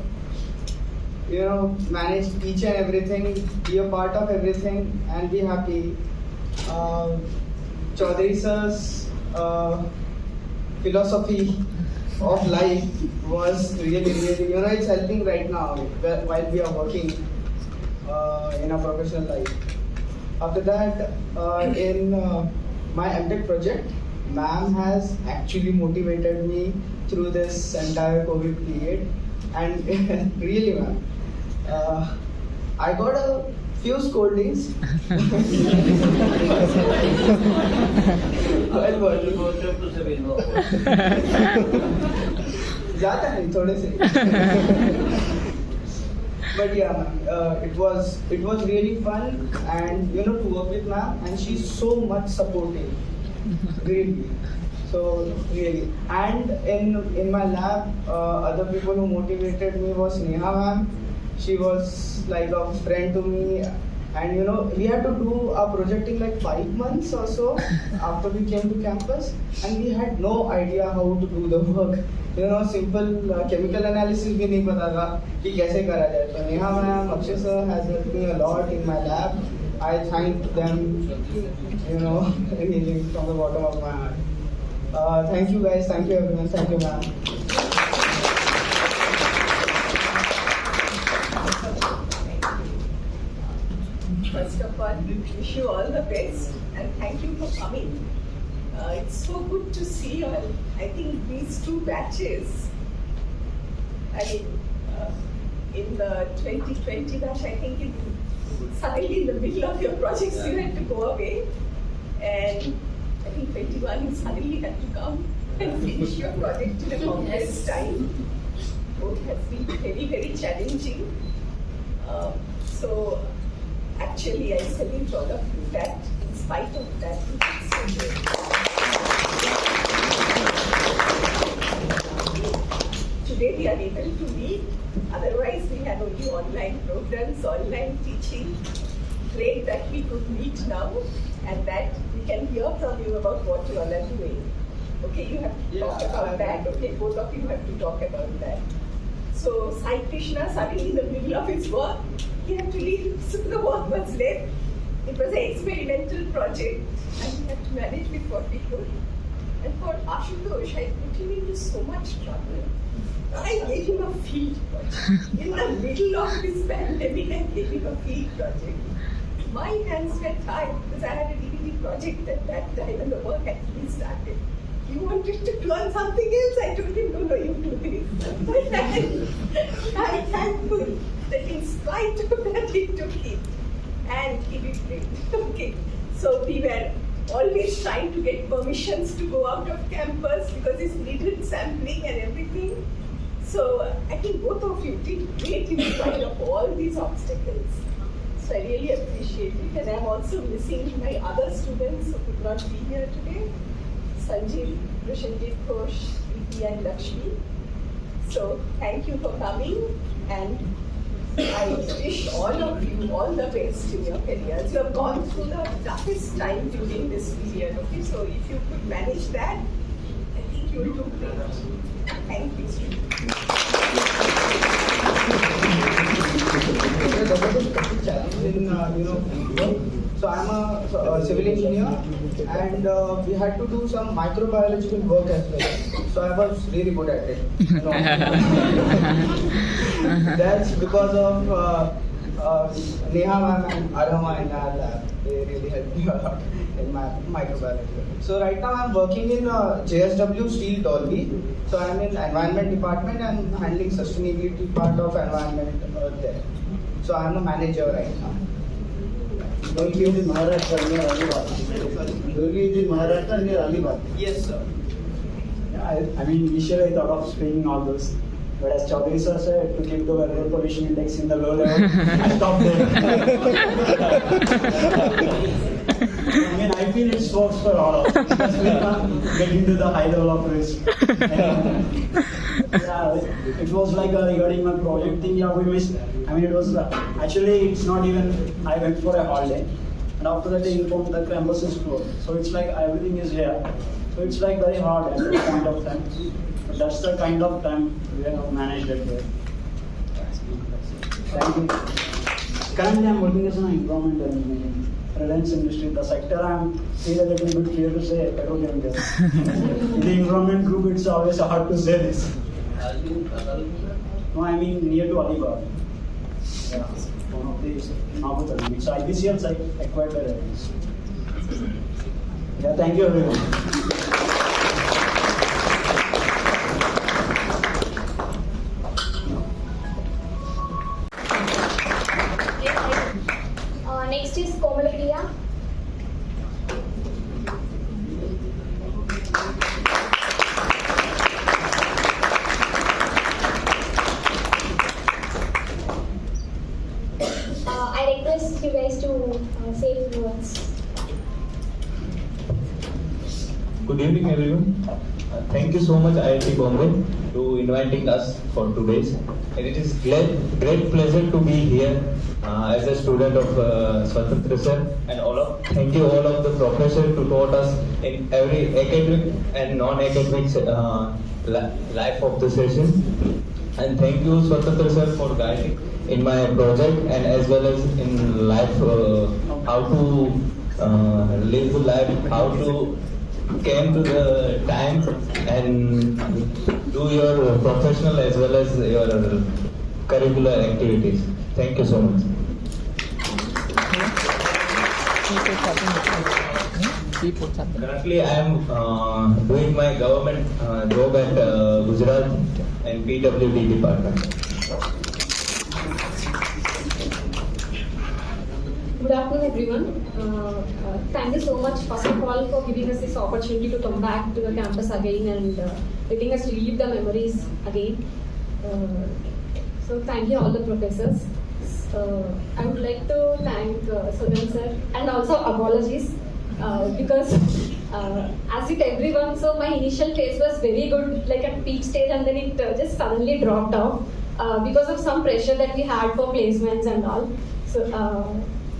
You know, manage each and everything, be a part of everything, and be happy. Chaudhary sir's philosophy of life was really, you know, it's helping right now while we are working in our professional life. After that, in my MTech project, ma'am has actually motivated me through this entire COVID period, and really, ma'am, I got a few scoldings. ज़्यादा नहीं, थोड़े से. But yeah, ma'am, it was really fun, and you know, to work with ma'am, and she's so much supportive, really. So really, and in my lab, other people who motivated me was Neha ma'am. She was like a friend to me, and you know, we had to do our project in like 5 months or so after we came to campus, and we had no idea how to do the work. You know, simple chemical analysis भी नहीं पता था कि कैसे करा जाए. So Neha ma'am, Akshay sir has helped me a lot in my lab. I thank them, you know, really from the bottom of my heart. Thank you guys, thank you everyone, thank you ma'am. First of all, wish you all the best and thank you for coming. It's so good to see you all. I think these two batches, I mean, in the 2020 batch, I think suddenly in the middle of your projects you had to go away. And I think 21 you suddenly had to come and finish your project in a compressed time. Both has been very, very challenging. So actually I salute all of you that in spite of that you did so good. Today we are able to meet, otherwise we had only online programs, online teaching. Great that we could meet now and that we can hear from you about what you all are doing. Okay, you have to talk about that. Okay, both of you have to talk about that. So Sai Krishna, suddenly in the middle of his work, he had to leave, so the work was left. It was an experimental project and we had to manage with what we could. And for Ashutosh, I put him into so much trouble. I gave him a field project. In the middle of this pandemic, I gave him a field project. My hands were tied because I had a DVD project at that time and the work actually started. He wanted to learn something else. I told him, no, you do this. I'm thankful that in spite of that, he took it. And he did great. Okay. So we were always trying to get permissions to go out of campus because it's needed sampling and everything. So I think both of you did great in spite of all these obstacles. So I really appreciate it. And I'm also missing my other students who could not be here today. Sanjeev, Roshanjit Ghosh, Preeti and Lakshmi. So thank you for coming and I wish all of you all the best in your careers. You have gone through the toughest time during this period. Okay, so if you could manage that, I think you will do great. Thank you. So I'm a civil engineer and we had to do some microbiological work as well. So I was really good at it. That's because of Neha ma'am and Arhama in our lab. They really helped me a lot in my microbiology. So right now I'm working in JSW Steel Dolby. So I'm in environment department and handling sustainability part of environment there. So I'm a manager right now. Do you live in Maharashtra near Alibag? Do you live in Maharashtra near Alibag? Yes, sir. Yeah, I mean, initially I thought of speaking all those. But as Chaudhary sir said, to keep the weather pollution index in the low level, I stopped there. I mean, I feel it works for all of us. Because we can't get into the high level of risk. Yeah, it was like regarding my project thing, yeah, we missed. I mean, it was actually, it's not even, I went for a holiday. And after that, they informed the campus is closed. So it's like everything is here. So it's like very hard at that point of time. But that's the kind of time we have managed it here. Thank you. Currently, I'm working as an environment engineer in Reliance industry. The sector I'm feel a little bit fear to say petroleum gas. In the environment group, it's always hard to say this. No, I mean near to Alibag. Yeah, one of these Navutari. It's IBCL site acquired by Reliance. Yeah, thank you everyone. Next is Komalapriya. I request you guys to say a few words. Good evening, everyone. Thank you so much, IIT Bombay, to inviting us for today's. And it is great pleasure to be here as a student of Swatantra sir, and thank you all of the professors who taught us in every academic and non-academic life of the session. And thank you, Swatantra sir, for guiding in my project and as well as in life, how to live life, how to came to the time and do your professional as well as your curricular activities. Thank you so much. Currently, I am doing my government job at Gujarat and PWD department. Good afternoon, everyone. Thank you so much, first of all, for giving us this opportunity to come back to the campus again and letting us relive the memories again. So thank you all the professors. I would like to thank Sudan sir and also apologies because as with everyone, so my initial phase was very good, like at peak stage, and then it just suddenly dropped off because of some pressure that we had for placements and all.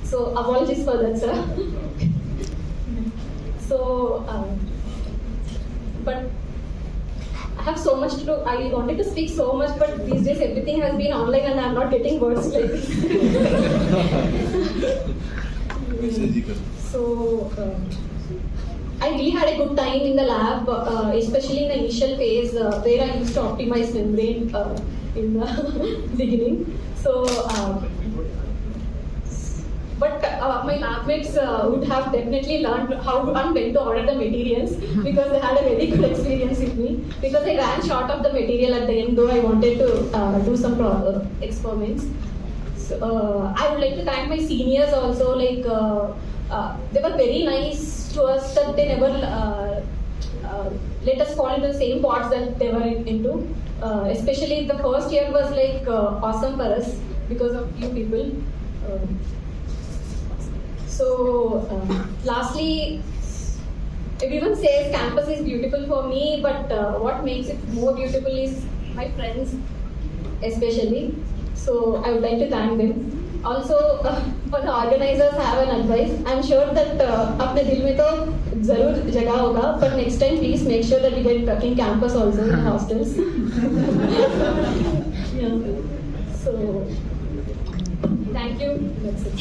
So apologies for that, sir. But I have so much to do. I wanted to speak so much, but these days everything has been online and I'm not getting words like this. I really had a good time in the lab, especially in the initial phase where I used to optimize membrane in the beginning. But my lab mates would have definitely learned how and when to order the materials because they had a very good experience with me. Because I ran short of the material at the end, though I wanted to do some experiments. I would like to thank my seniors also. Like they were very nice to us that they never let us fall into the same pots that they were into. Especially the first year was like awesome for us because of few people. Lastly, everyone says campus is beautiful for me, but what makes it more beautiful is my friends, especially. So I would like to thank them. Also, for the organizers, I have an advice. I'm sure that apne dil mein to zarur jagah hoga, but next time please make sure that we get trucking campus also in hostels. Yeah. So thank you. That's it.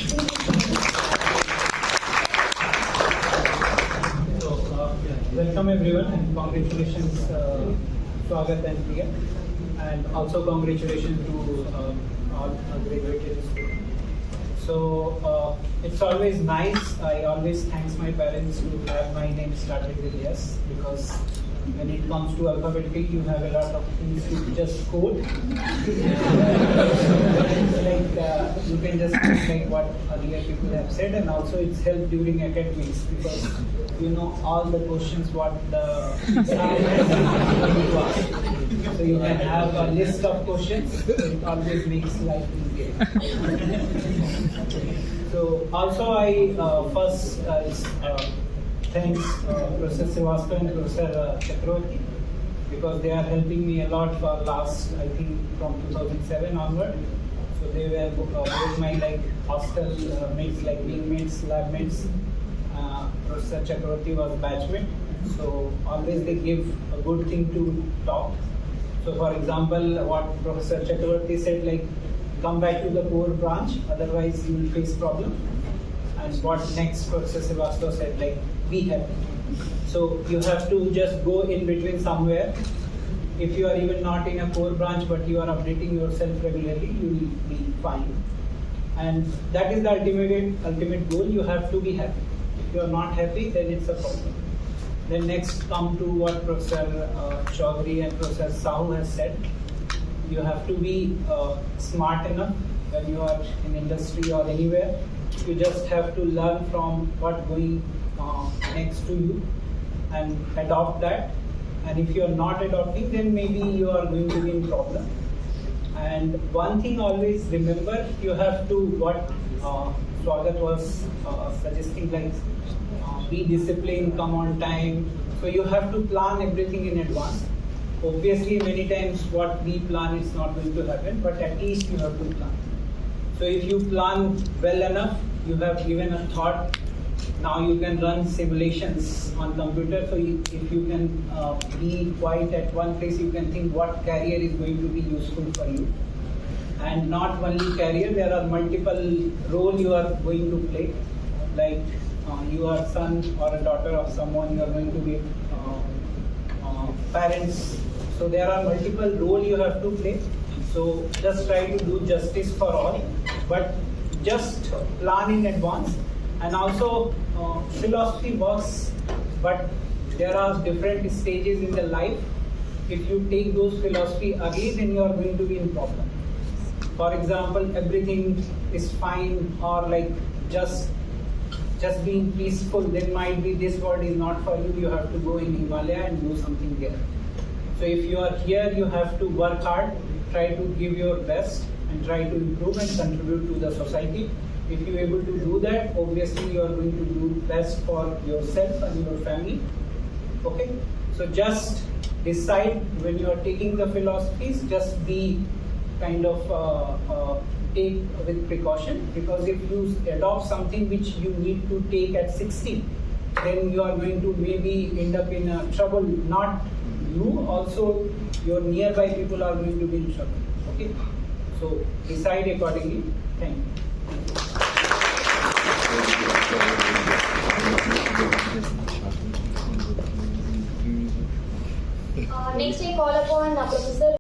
Welcome everyone and congratulations Swagat and Priya, and also congratulations to all graduated students. So it's always nice, I always thank my parents to have my name started with S, because when it comes to alphabetically you have a lot of things to just code. You can just like what earlier people have said, and also it's helped during academics because you know all the questions what the so you can have a list of questions. It always makes life easier. So also I first thanks Professor Srivastava and Professor Chakravarti because they are helping me a lot for last, I think, from 2007 onward. So they were both my like hostel mates, like wing mates, lab mates. Professor Chakravarti was batchmate. So always they give a good thing to talk. So for example, what Professor Chakravarti said, like come back to the core branch, otherwise you will face problem. And what next Professor Srivastava said, like be happy. So you have to just go in between somewhere. If you are even not in a core branch but you are updating yourself regularly, you will be fine. And that is the ultimate goal. You have to be happy. If you are not happy, then it's a problem. Then next come to what Professor Chaudhary and Professor Sahu has said. You have to be smart enough when you are in industry or anywhere. You just have to learn from what going next to you and adopt that. And if you are not adopting, then maybe you are going to be in problem. And one thing always remember, you have to what Swagat was suggesting, like be disciplined, come on time. So you have to plan everything in advance. Obviously, many times what we plan is not going to happen, but at least you have to plan. So if you plan well enough, you have given a thought. Now you can run simulations on computer. So if you can be quiet at one place, you can think what career is going to be useful for you. And not only career, there are multiple roles you are going to play. Like you are son or a daughter of someone, you are going to be parents. So there are multiple roles you have to play. So just try to do justice for all, but just plan in advance And also philosophy works, but there are different stages in the life. If you take those philosophy early, then you are going to be in problem. For example, everything is fine, or like just being peaceful, then might be this world is not for you. You have to go in Himalaya and do something there. So if you are here, you have to work hard, try to give your best, and try to improve and contribute to the society. If you are able to do that, obviously you are going to do best for yourself and your family. Okay, so just decide when you are taking the philosophies, just be kind of take with precaution, because if you adopt something which you need to take at 60, then you are going to maybe end up in trouble. Not you, also your nearby people are going to be in trouble. Okay, so decide accordingly. Thank you. Next I call upon Professor.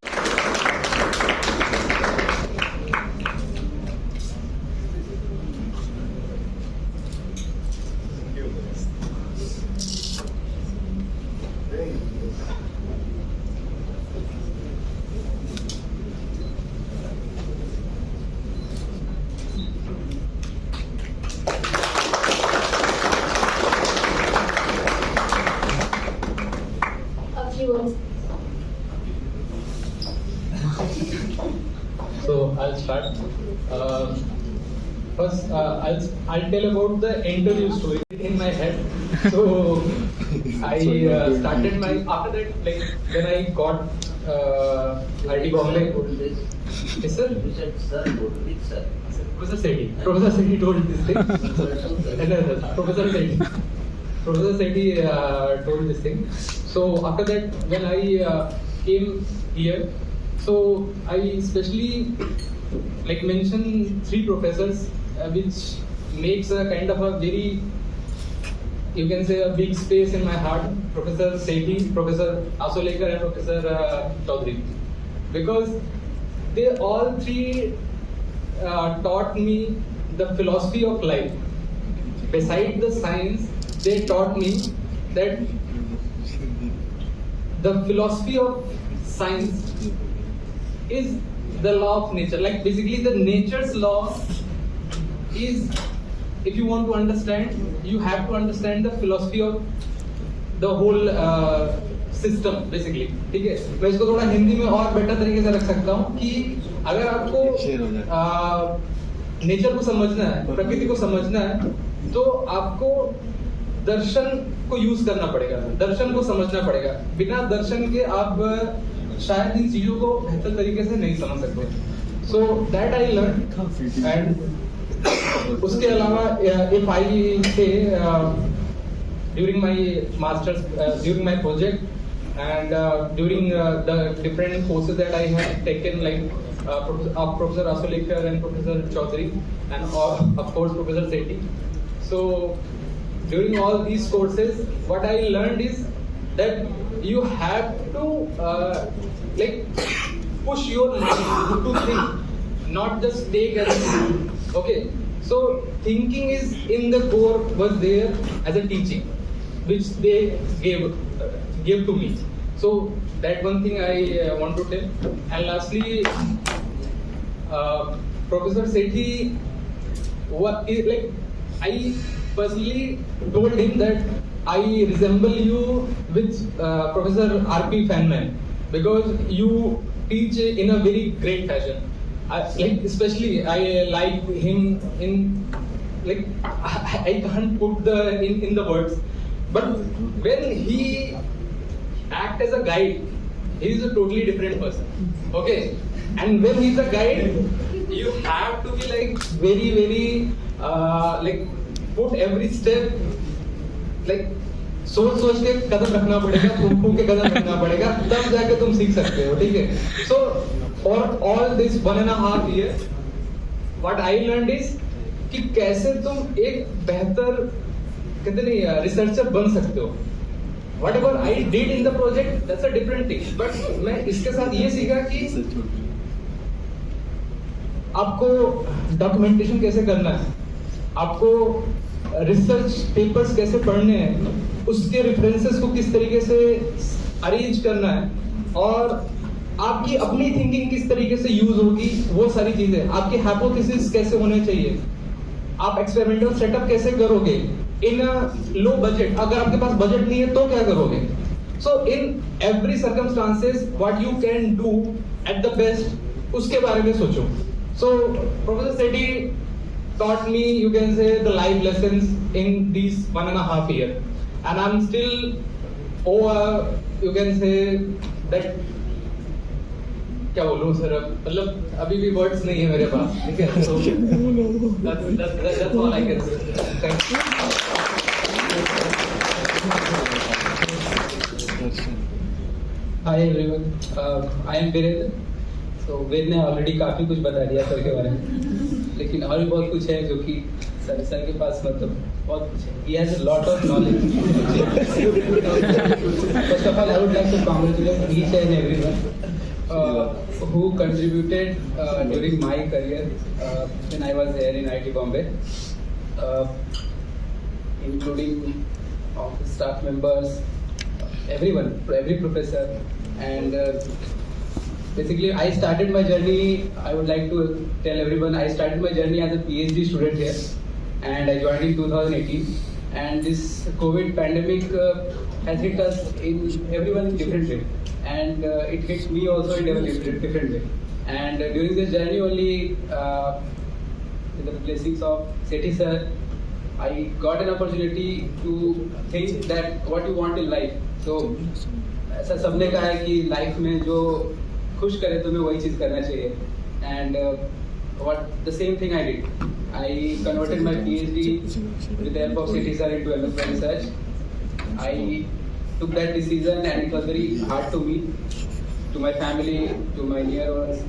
So I'll start. First, I'll tell about the interview story in my head. So I started my, after that, like when I got IIT Bombay. Yes, sir? You said sir, which sir? Professor Sethi. Professor Sethi told this thing. Professor Sethi. Professor Sethi told this thing. So after that, when I came here, so I especially like mention 3 professors, which makes a kind of a very, you can say, a big space in my heart. Professor Sethi, Professor Asolekar, and Professor Chaudhary, because they all 3 taught me the philosophy of life. Beside the science, they taught me that the philosophy of science is the law of nature. Like basically the nature's law is, if you want to understand, you have to understand the philosophy of the whole system basically. ठीक है, मैं इसको थोड़ा हिंदी में और better तरीके से रख सकता हूँ कि अगर आपको नेचर को समझना है, प्रकृति को समझना है, तो आपको दर्शन को यूज करना पड़ेगा, दर्शन को समझना पड़ेगा. बिना दर्शन के आप शायद इन चीजों को बेहतर तरीके से नहीं समझ सकते. So that I learn. And उसके अलावा इफ आई से during my masters, during my project, and during the different courses that I have taken, like Professor Asolekar and Professor Chaudhary, and of course Professor Sethi. So during all these courses, what I learned is that you have to like push your mind to think, not just take everything. Okay, so thinking is in the core, was there as a teaching which they gave to me. So that one thing I want to tell. And lastly, Professor Sethi, what is like, I personally told him that I resemble you with Professor R.P. Feynman, because you teach in a very great fashion. Like especially I like him in, like I can't put the in the words, but when he act as a guide, he is a totally different person. Okay, and when he's a guide, you have to be like very like put every step, like सोच के कदम रखना पड़ेगा, फूक के कदम रखना पड़ेगा, तब जाके तुम सीख सकते हो. ठीक है. So for all this 1.5 years, what I learned is कि कैसे तुम एक बेहतर, कहते नहीं, रिसर्चर बन सकते हो. Whatever I did in the project, that's a different thing. But मैं इसके साथ ये सीखा कि आपको डॉक्यूमेंटेशन कैसे करना है, आपको रिसर्च पेपर्स कैसे पढ़ने हैं, उसके रेफरेंसेस को किस तरीके से अरेंज करना है, और आपकी अपनी थिंकिंग किस तरीके से यूज होगी, वो सारी चीजें, आपके हाइपोथेसिस कैसे होने चाहिए, आप एक्सपेरिमेंटल सेटअप कैसे करोगे इन लो बजट, अगर आपके पास बजट नहीं है तो क्या करोगे. So in every circumstances what you can do at the best, उसके बारे में सोचो. So Professor Sethi taught me, you can say, the life lessons in these 1.5 years, and I'm still you can say that, क्या बोलूं sir, मतलब अभी भी words नहीं है मेरे पास, ठीक है. So that's all I can say. Thank you. Hi everyone, I am Virendra. तो वेद ने ऑलरेडी काफ़ी कुछ बता दिया सर के बारे में, लेकिन और भी बहुत कुछ है जो कि सर के पास मतलब बहुत कुछ है. He has a lot of knowledge. First of all, I would like to congratulate each and everyone who contributed during my career when I was here in IIT Bombay, including all the staff members, everyone, every professor, and basically, I started my journey. I would like to tell everyone, I started my journey as a PhD student here, and I joined in 2018. And this COVID pandemic has hit us in everyone in different way, and it hit me also in a different way. And during this journey, only with the blessings of Sethi sir, I got an opportunity to think that what you want in life. So, ऐसा सबने कहा है कि life में जो खुश करे तुम्हें वही चीज करना चाहिए. And what the same thing I did. I converted my PhD with the help of Sethi sir into MFA research. I took that decision and it was very hard to me, to my family, to my near ones.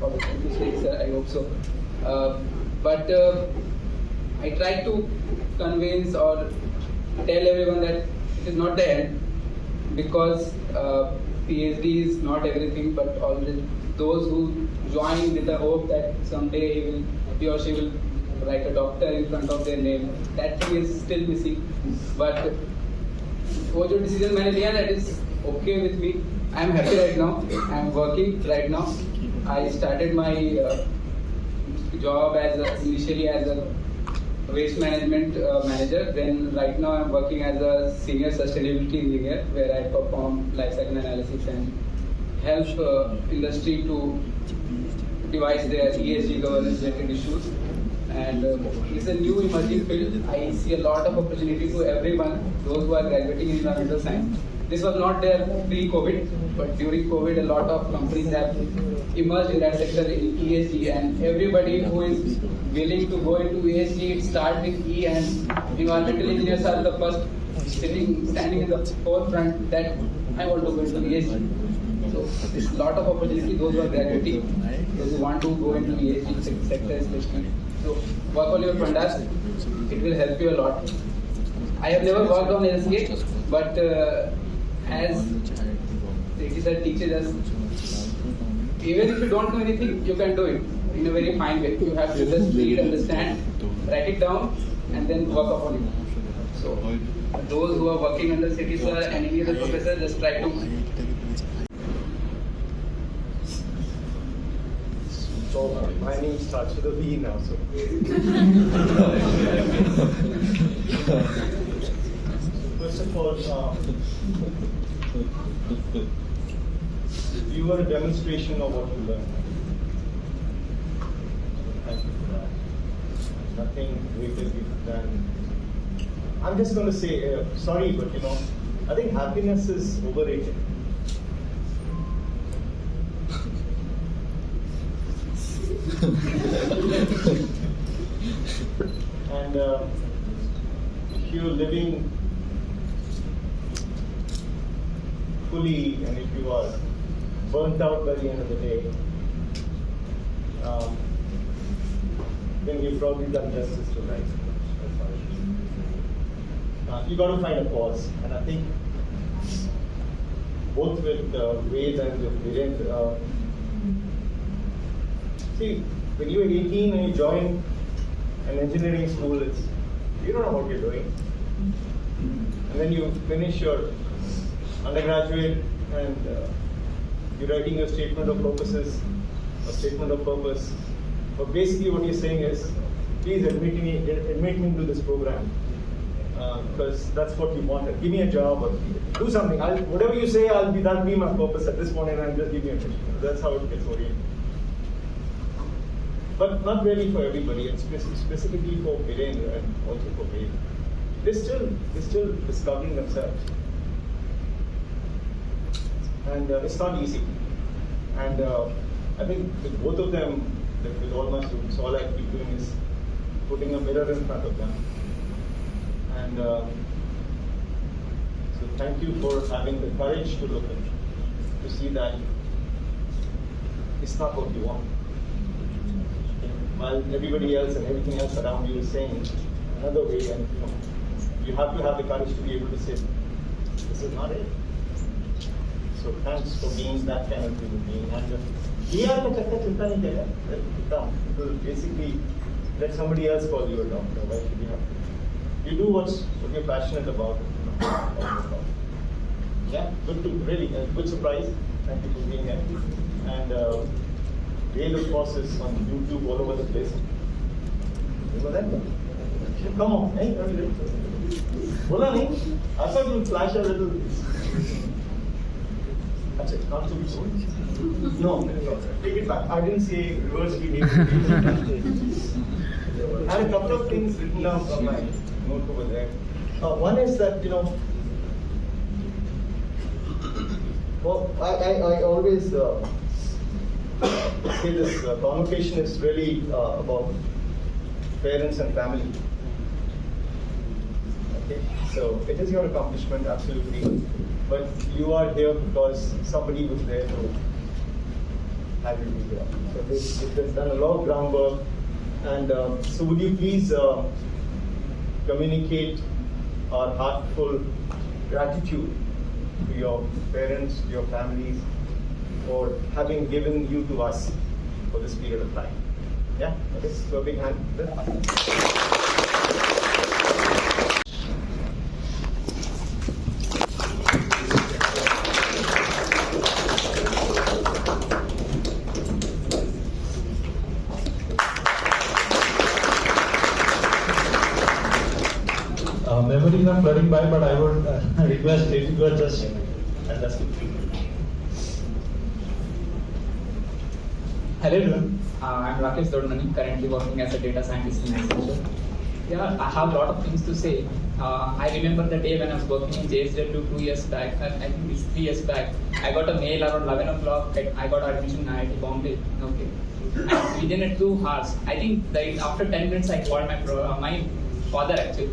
I hope so. But I tried to convince or tell everyone that it is not the end, because PhD is not everything, but always those who join with the hope that someday he or she will write a doctor in front of their name, that thing is still missing. But वो जो decision मैंने लिया, that is okay with me. I am happy right now. I am working right now. I started my job initially as a waste management manager. Then right now I'm working as a senior sustainability engineer, where I perform life cycle analysis and help industry to devise their ESG governance related issues. And it's a new emerging field. I see a lot of opportunity to everyone, those who are graduating in environmental science. This was not there pre-COVID, but during COVID, a lot of companies have emerged in that sector in ESG, and everybody who is willing to go into ESG, it starts with E, and environmental engineers are the first standing in the forefront that I want to go into ESG. So there's a lot of opportunity, those who are graduating, those who want to go into ESG sector especially. So work on your fundas, it will help you a lot. I have never worked on ESG, but as Sethi sir teaches us, even if you don't know anything, you can do it in a very fine way. You have to just read, understand, write it down, and then work upon it. So those who are working under Sethi sir and any other professor, just try to. So my name starts with a V now. So. First of all, you were a demonstration of what you learned. Thank you for that. Nothing greater you've done. I'm just going to say, sorry, but I think happiness is overrated. And if you're living fully, and if you are burnt out by the end of the day, then you've probably done justice to life. You got to find a pause, and I think both with Ved and with Virendra, see, when you're 18 and you join an engineering school, You don't know what you're doing. And then you finish your undergraduate and you're writing your statement of purposes, a statement of purpose. But basically what you're saying is, please admit me to this program. Because that's what you wanted. Give me a job or do something. Whatever you say, that'll be my purpose at this point, and I'll just give you a mission. That's how it gets oriented. But not really for everybody, and specifically for Virendra and also for Ved. They're still discovering themselves. And it's not easy. And I think with both of them, with all my students, all I keep doing is putting a mirror in front of them. And so thank you for having the courage to look at, to see that it's not what you want. While everybody else and everything else around you is saying another way, and you have to have the courage to be able to say, this is not it. So thanks for being that kind of human being. And basically let somebody else call you a doctor. Why should you have to? You do what you're passionate about. Yeah, really good surprise. Thank you for being here. And Rail, of course, is on YouTube all over the place. You know that? Come on, hey, Bola nahi? I thought you'd flash a little. That's it, not to be sold. No, take it back. I didn't say reverse reading. I had a couple of things written down from my note over there. One is that, well, I always say this convocation is really about parents and family. Okay, so it is your accomplishment, absolutely. But you are here because somebody was there to have you be here. So they've done a lot of groundwork. And so would you please communicate our heartful gratitude to your parents, to your families, for having given you to us for this period of time. Yeah? Okay, so a big hand. Memories are flooding by, but I would request if you could just understand. Hello everyone, I'm Rakesh IITB, currently working as a data scientist in Accenture. Yeah, I have a lot of things to say. I remember the day when I was working in JSW 2 years back, I think it's 3 years back. I got a mail around 11 o'clock, I got admission in IIT Bombay. Okay. And within 2 hours, I think that after 10 minutes I called my father actually.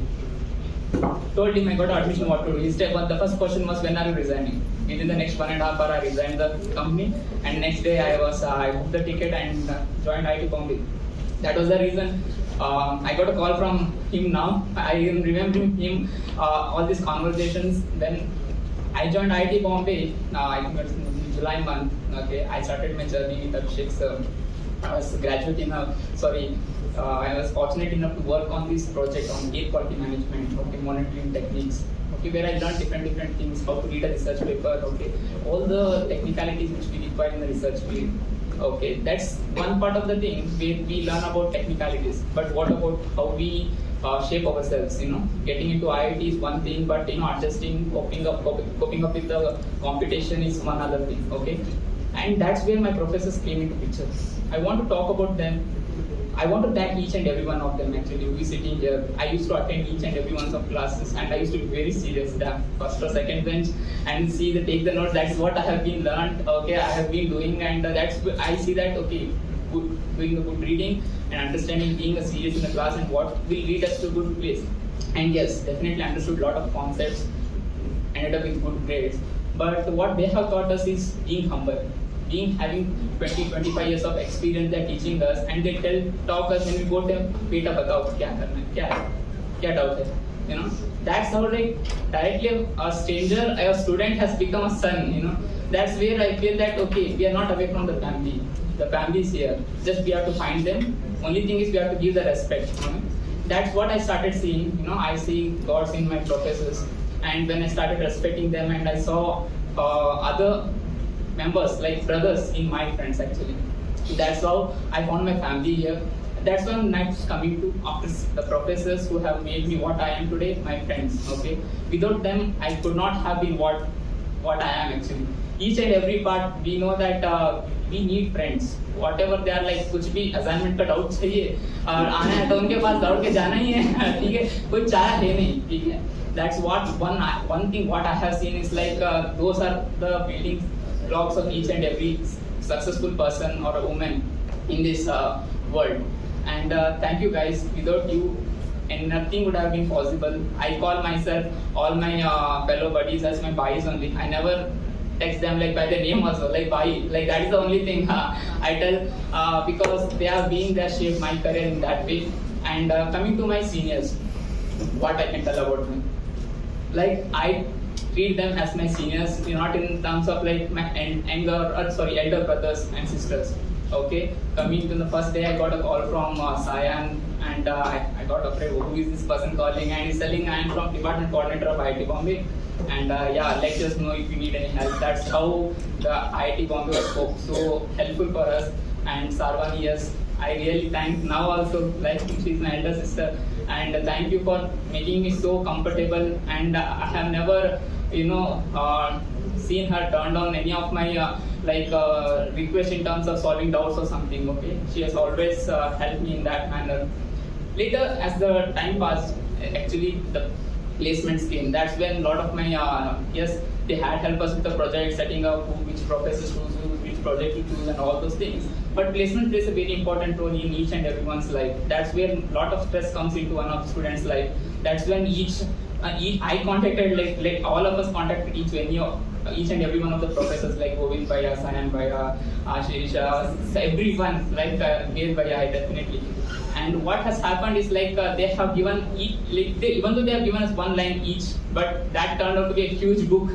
Told him I got admission, what to do. The first question was, when are you resigning? Within the next 1.5 hours, I resigned the company, and next day I booked the ticket and joined IIT Bombay. That was the reason. I got a call from him now. I am remembering him, all these conversations. Then I joined IIT Bombay, I think it was in July month. Okay, I started my journey with Abhishek sir. I was I was fortunate enough to work on this project on gate quality management, okay, monitoring techniques, okay, where I learned different things, how to read a research paper, okay, all the technicalities which we require in the research field. Okay, that's one part of the thing where we learn about technicalities. But what about how we shape ourselves? Getting into IIT is one thing, but adjusting, coping up with the competition is one other thing. Okay, and that's where my professors came into picture. I want to talk about them. I want to thank each and every one of them actually who is sitting here. I used to attend each and every one of classes, and I used to be very serious, first or second bench, and take the notes. That's what I have been learned. Okay, I have been doing, and I see that okay, doing the good reading and understanding, being a serious in the class, and what will lead us to a good place. And yes, definitely understood a lot of concepts, ended up with good grades. But what they have taught us is being humble. Having 20-25 years of experience, they're teaching us, and they talk us when we go to them, beta batao kya karna hai, kya doubt hai, That's how directly a stranger, a student has become a son, That's where I feel that okay, we are not away from the family. The family is here. Just we have to find them. Only thing is we have to give the respect. that's what I started seeing. I see gods in my professors, and when I started respecting them, and I saw other members like brothers in my friends actually. That's how I found my family here. That's why I'm next coming to after the professors who have made me what I am today, my friends. Okay, without them I could not have been what I am actually. Each and every part we know that we need friends. Whatever they are like, कुछ भी assignment का doubt चाहिए और आना है तो उनके पास दौड़ के जाना ही है, ठीक है, कोई चारा है नहीं, ठीक है. That's what one thing what I have seen is like those are the building blocks of each and every successful person or a woman in this world. And thank you guys. Without you, and nothing would have been possible. I call myself all my fellow buddies as my bhais only. I never text them like by their name also, like bhai. Like that is the only thing I tell because they have been there, shaped my career in that way. And coming to my seniors, what I can tell about them. Like I treat them as my seniors, not in terms of like my elder brothers and sisters. Okay, coming to the first day, I got a call from Sayan, and I got afraid, who is this person calling? And he's telling I am from department coordinator of IIT Bombay, and yeah, let us know if you need any help. That's how the IIT Bombay was so helpful for us. And Sarvani, yes, I really thank now also, like she's my elder sister, and thank you for making me so comfortable. And I have never, seen her turn down any of my request in terms of solving doubts or something. Okay, she has always helped me in that manner. Later, as the time passed, actually the placements came. That's when a lot of my yes, they had helped us with the project, setting up which professors to choose, which project to choose, and all those things. But placement plays a very important role in each and everyone's life. That's where a lot of stress comes into one of the students' life. That's when I contacted like all of us contacted each and every one of the professors like Govind Bhaiya, Sayan Bhaiya, Ashish, everyone like Veer Bhaiya definitely. And what has happened is like they have given even though they have given us one line each, but that turned out to be a huge book,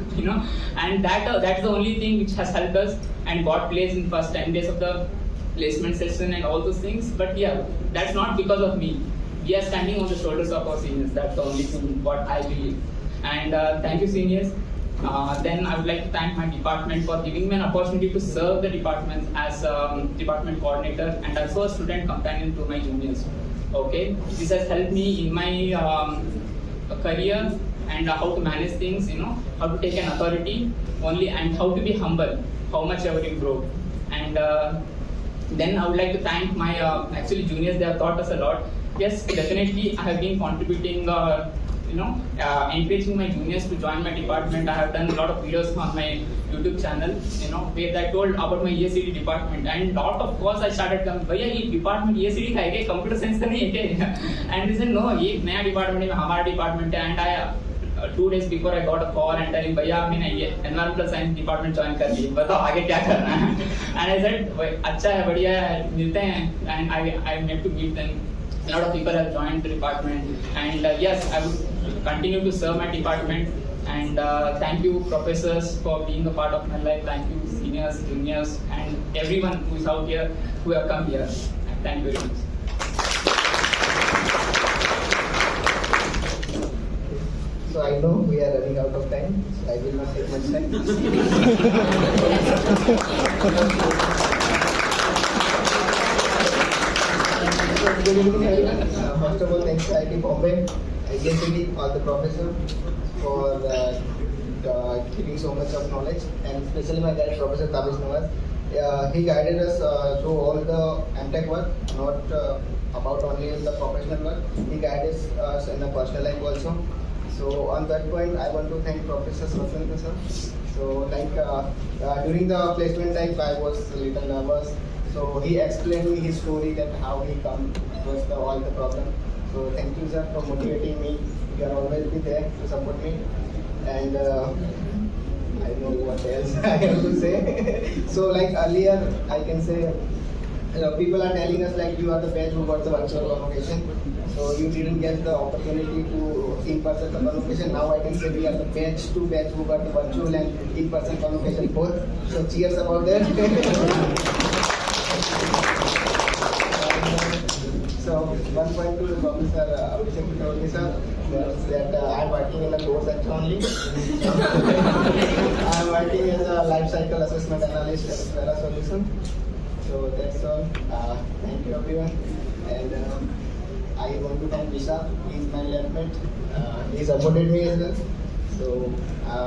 and that's the only thing which has helped us and got placed in first 10 days of the placement session and all those things. But yeah, that's not because of me. We are standing on the shoulders of our seniors. That's the only thing what I believe. And thank you, seniors. Then I would like to thank my department for giving me an opportunity to serve the department as department coordinator and also a student companion to my juniors. Okay, this has helped me in my career and how to manage things, how to take an authority only and how to be humble, how much ever improve. And then I would like to thank my actually juniors. They have taught us a lot. Yes, definitely I have been contributing. Encouraging my juniors to join my department. I have done a lot of videos on my YouTube channel, where I told about my ESED department. And lot of course I started coming, भैया ये department ESED का है क्या? Computer science का नहीं है क्या? And they said no, ये एक नया department है, हमारा department है. And I 2 days before I got a call and telling भैया मैंने ये environmental science department join कर ली. बताओ आगे क्या करना है? And I said अच्छा है, बढ़िया है, मिलते हैं. And I met to meet them. A lot of people have joined the department, and yes, I would continue to serve my department. And thank you, professors, for being a part of my life. Thank you, seniors, juniors, and everyone who is out here, who have come here. Thank you very much. So I know we are running out of time, so I will not take much time. Good evening, everyone. First of all, thanks to IIT Bombay, ESED, all the professors for giving so much of knowledge, and especially my guide, Professor Tabish Nawaz. He guided us through all the MTech work, not about only the professional work. He guided us in the personal life also. So on that point, I want to thank Professor Swasanta sir. So like during the placement time, I was a little nervous. So he explained me his story, that how he come across all the problem. So thank you sir for motivating me. You are always be there to support me. And I don't know what else I have to say. So like earlier, I can say people are telling us like you are the batch who got the virtual convocation. So you didn't get the opportunity to in-person convocation. Now I can say we are the batch who got the virtual and in-person convocation both. So cheers about that. So one point to Professor Abhishek Chaudhary sir was that I am working in a course section only. I am working as a life cycle assessment analyst at Vera Solution. So that's all. Thank you everyone. And I want to thank Vishal. He is my labmate. He supported me as well. So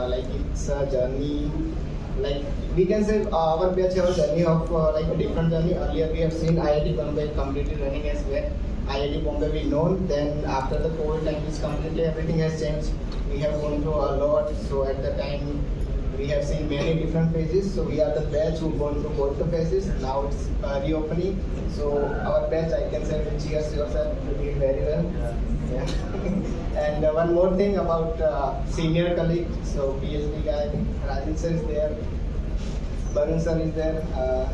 like it's a journey. Like we can say our batch have a journey of like a different journey. Earlier we have seen IIT Bombay completely running as well. IIT Bombay we known. Then after the COVID time is completely everything has changed. We have gone through a lot. So at the time we have seen many different phases. So we are the batch who gone through both the phases. Now it's reopening. So our batch, I can say, cheers yourself to do very well. Yeah. And one more thing about senior colleague. So PhD guy, Rajan sir is there, Barun sir is there,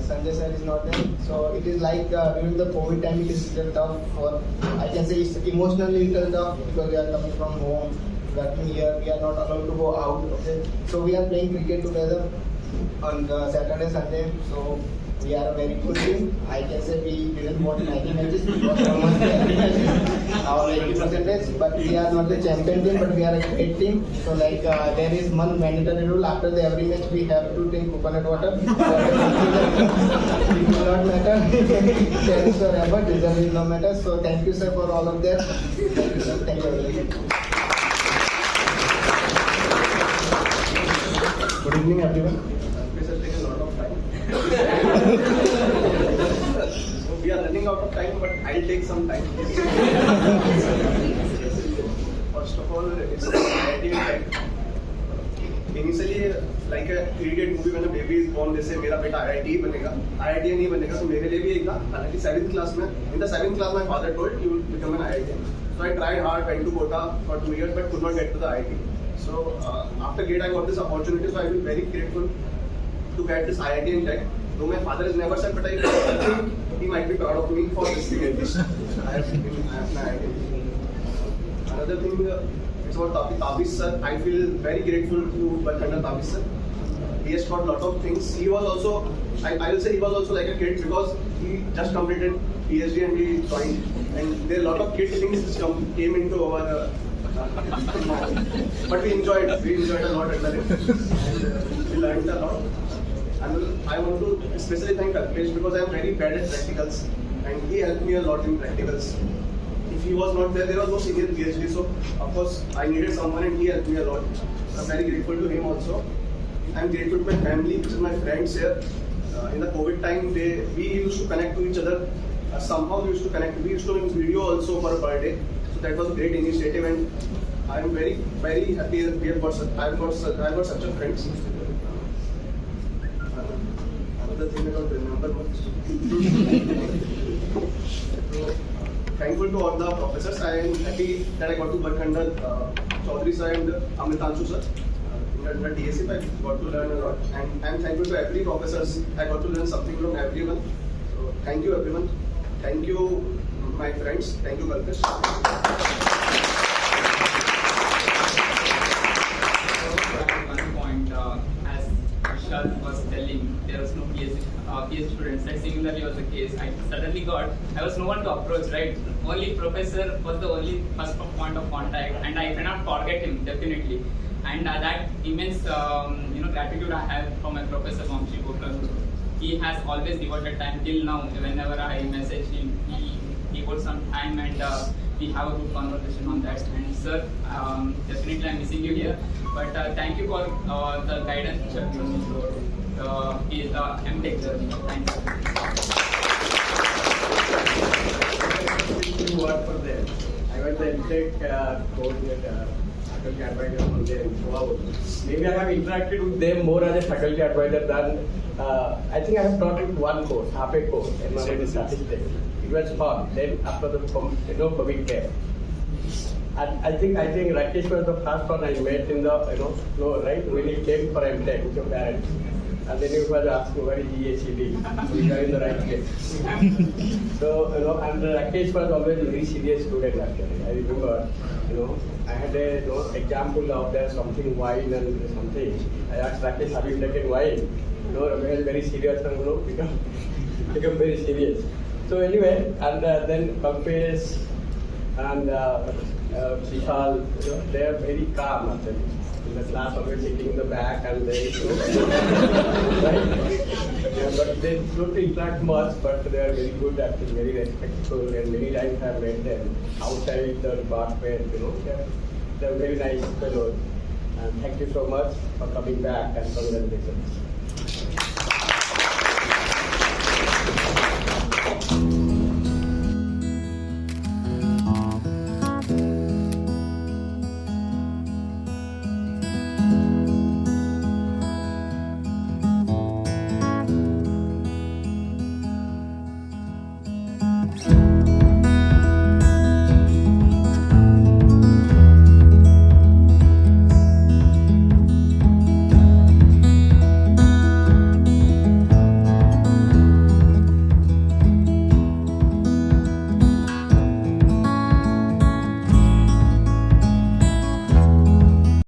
Sanjay sir is not there. So it is like during the COVID time, it is little tough for, I can say it's emotionally little tough because we are coming from home, working here, we are not allowed to go out. Okay, so we are playing cricket together on Saturday, Sunday. So we are a very good team. I can say we didn't win 90 matches, we won almost 90 matches, our 80%, but we are not the champion team, but we are a great team. So like there is one mandatory rule, after the every match we have to drink coconut water. It will not matter, tennis or ever, result will not matter. So thank you sir for all of that. Thank you sir, thank you very much. Good evening everyone. This has taken a lot of time. So we are running out of time, but I'll take some time. First of all, it's a variety of time. Initially, like a 3-idiot movie, when a baby is born, they say, "मेरा बेटा IIT बनेगा." IIT नहीं बनेगा, तो मेरे लिए भी एक था. हालांकि 7th class में, in the 7th class, my father told, "You will become an IIT." So I tried hard, went to Kota for 2 years, but could not get to the IIT. So after GATE, I got this opportunity. So I will be very grateful to get this IIT in Tech. Though my father has never said, but I think he might be proud of me for this thing at least. I have an IIT. Another thing, it's about Tabish sir. I feel very grateful to work under Tabish sir. He has taught a lot of things. He was also, I will say he was also like a kid because he just completed PhD and he joined. And there are a lot of kid things which came into our but we enjoyed a lot under it. And we learned a lot. And I want to especially thank Rakesh because I am very bad at practicals and he helped me a lot in practicals. If he was not there, there was no senior PhD, so of course I needed someone and he helped me a lot. I'm very grateful to him also. I'm grateful to my family, which is my friends here. In the COVID time, we used to connect to each other. Somehow we used to connect. We used to make video also for a birthday. So that was a great initiative and I'm very, very happy that I've got such a friends. Another thing I don't remember much. Thankful to all the professors. I am happy that I got to work under Chaudhary sir and Amritanshu sir. Under DSC, I got to learn a lot. And I am thankful to every professors. I got to learn something from everyone. So thank you everyone. Thank you my friends. Thank you Rakesh. One point, as Vishal was telling, there was no PhD students. That similarly was the case. I suddenly I was no one to approach, right? Only professor was the only first point of contact, and I cannot forget him definitely. And that immense, gratitude I have for my professor Vamshi Kokar. He has always devoted time till now. Whenever I message him, he put some time and we have a good conversation on that. And sir, definitely I'm missing you here. But thank you for the guidance which you have given me throughout the MTech journey. Thank you. What for them? I was the MTech course with faculty advisor on there. Maybe I have interacted with them more as a faculty advisor than I think I have taught in one course, half a course, environmental statistics. It was fun. Then after the COVID came. And I think Rakesh was the first one I met in the floor, right? When he came for MTech with your parents. And then he was asking what is ESED. We are in the right place. So, and Rakesh was always a very serious student actually. I remember, I had a example of there something wine and something. I asked Rakesh, have you taken wine? Rakesh was very serious and become very serious. So anyway, and then Kampesh and Vishal, they are very calm actually. In the class, always sitting in the back and they right? Yeah, but they don't interact much, but they are very good actually, very respectful, and many times I have met them outside the department, they're very nice fellows. And thank you so much for coming back and congratulations.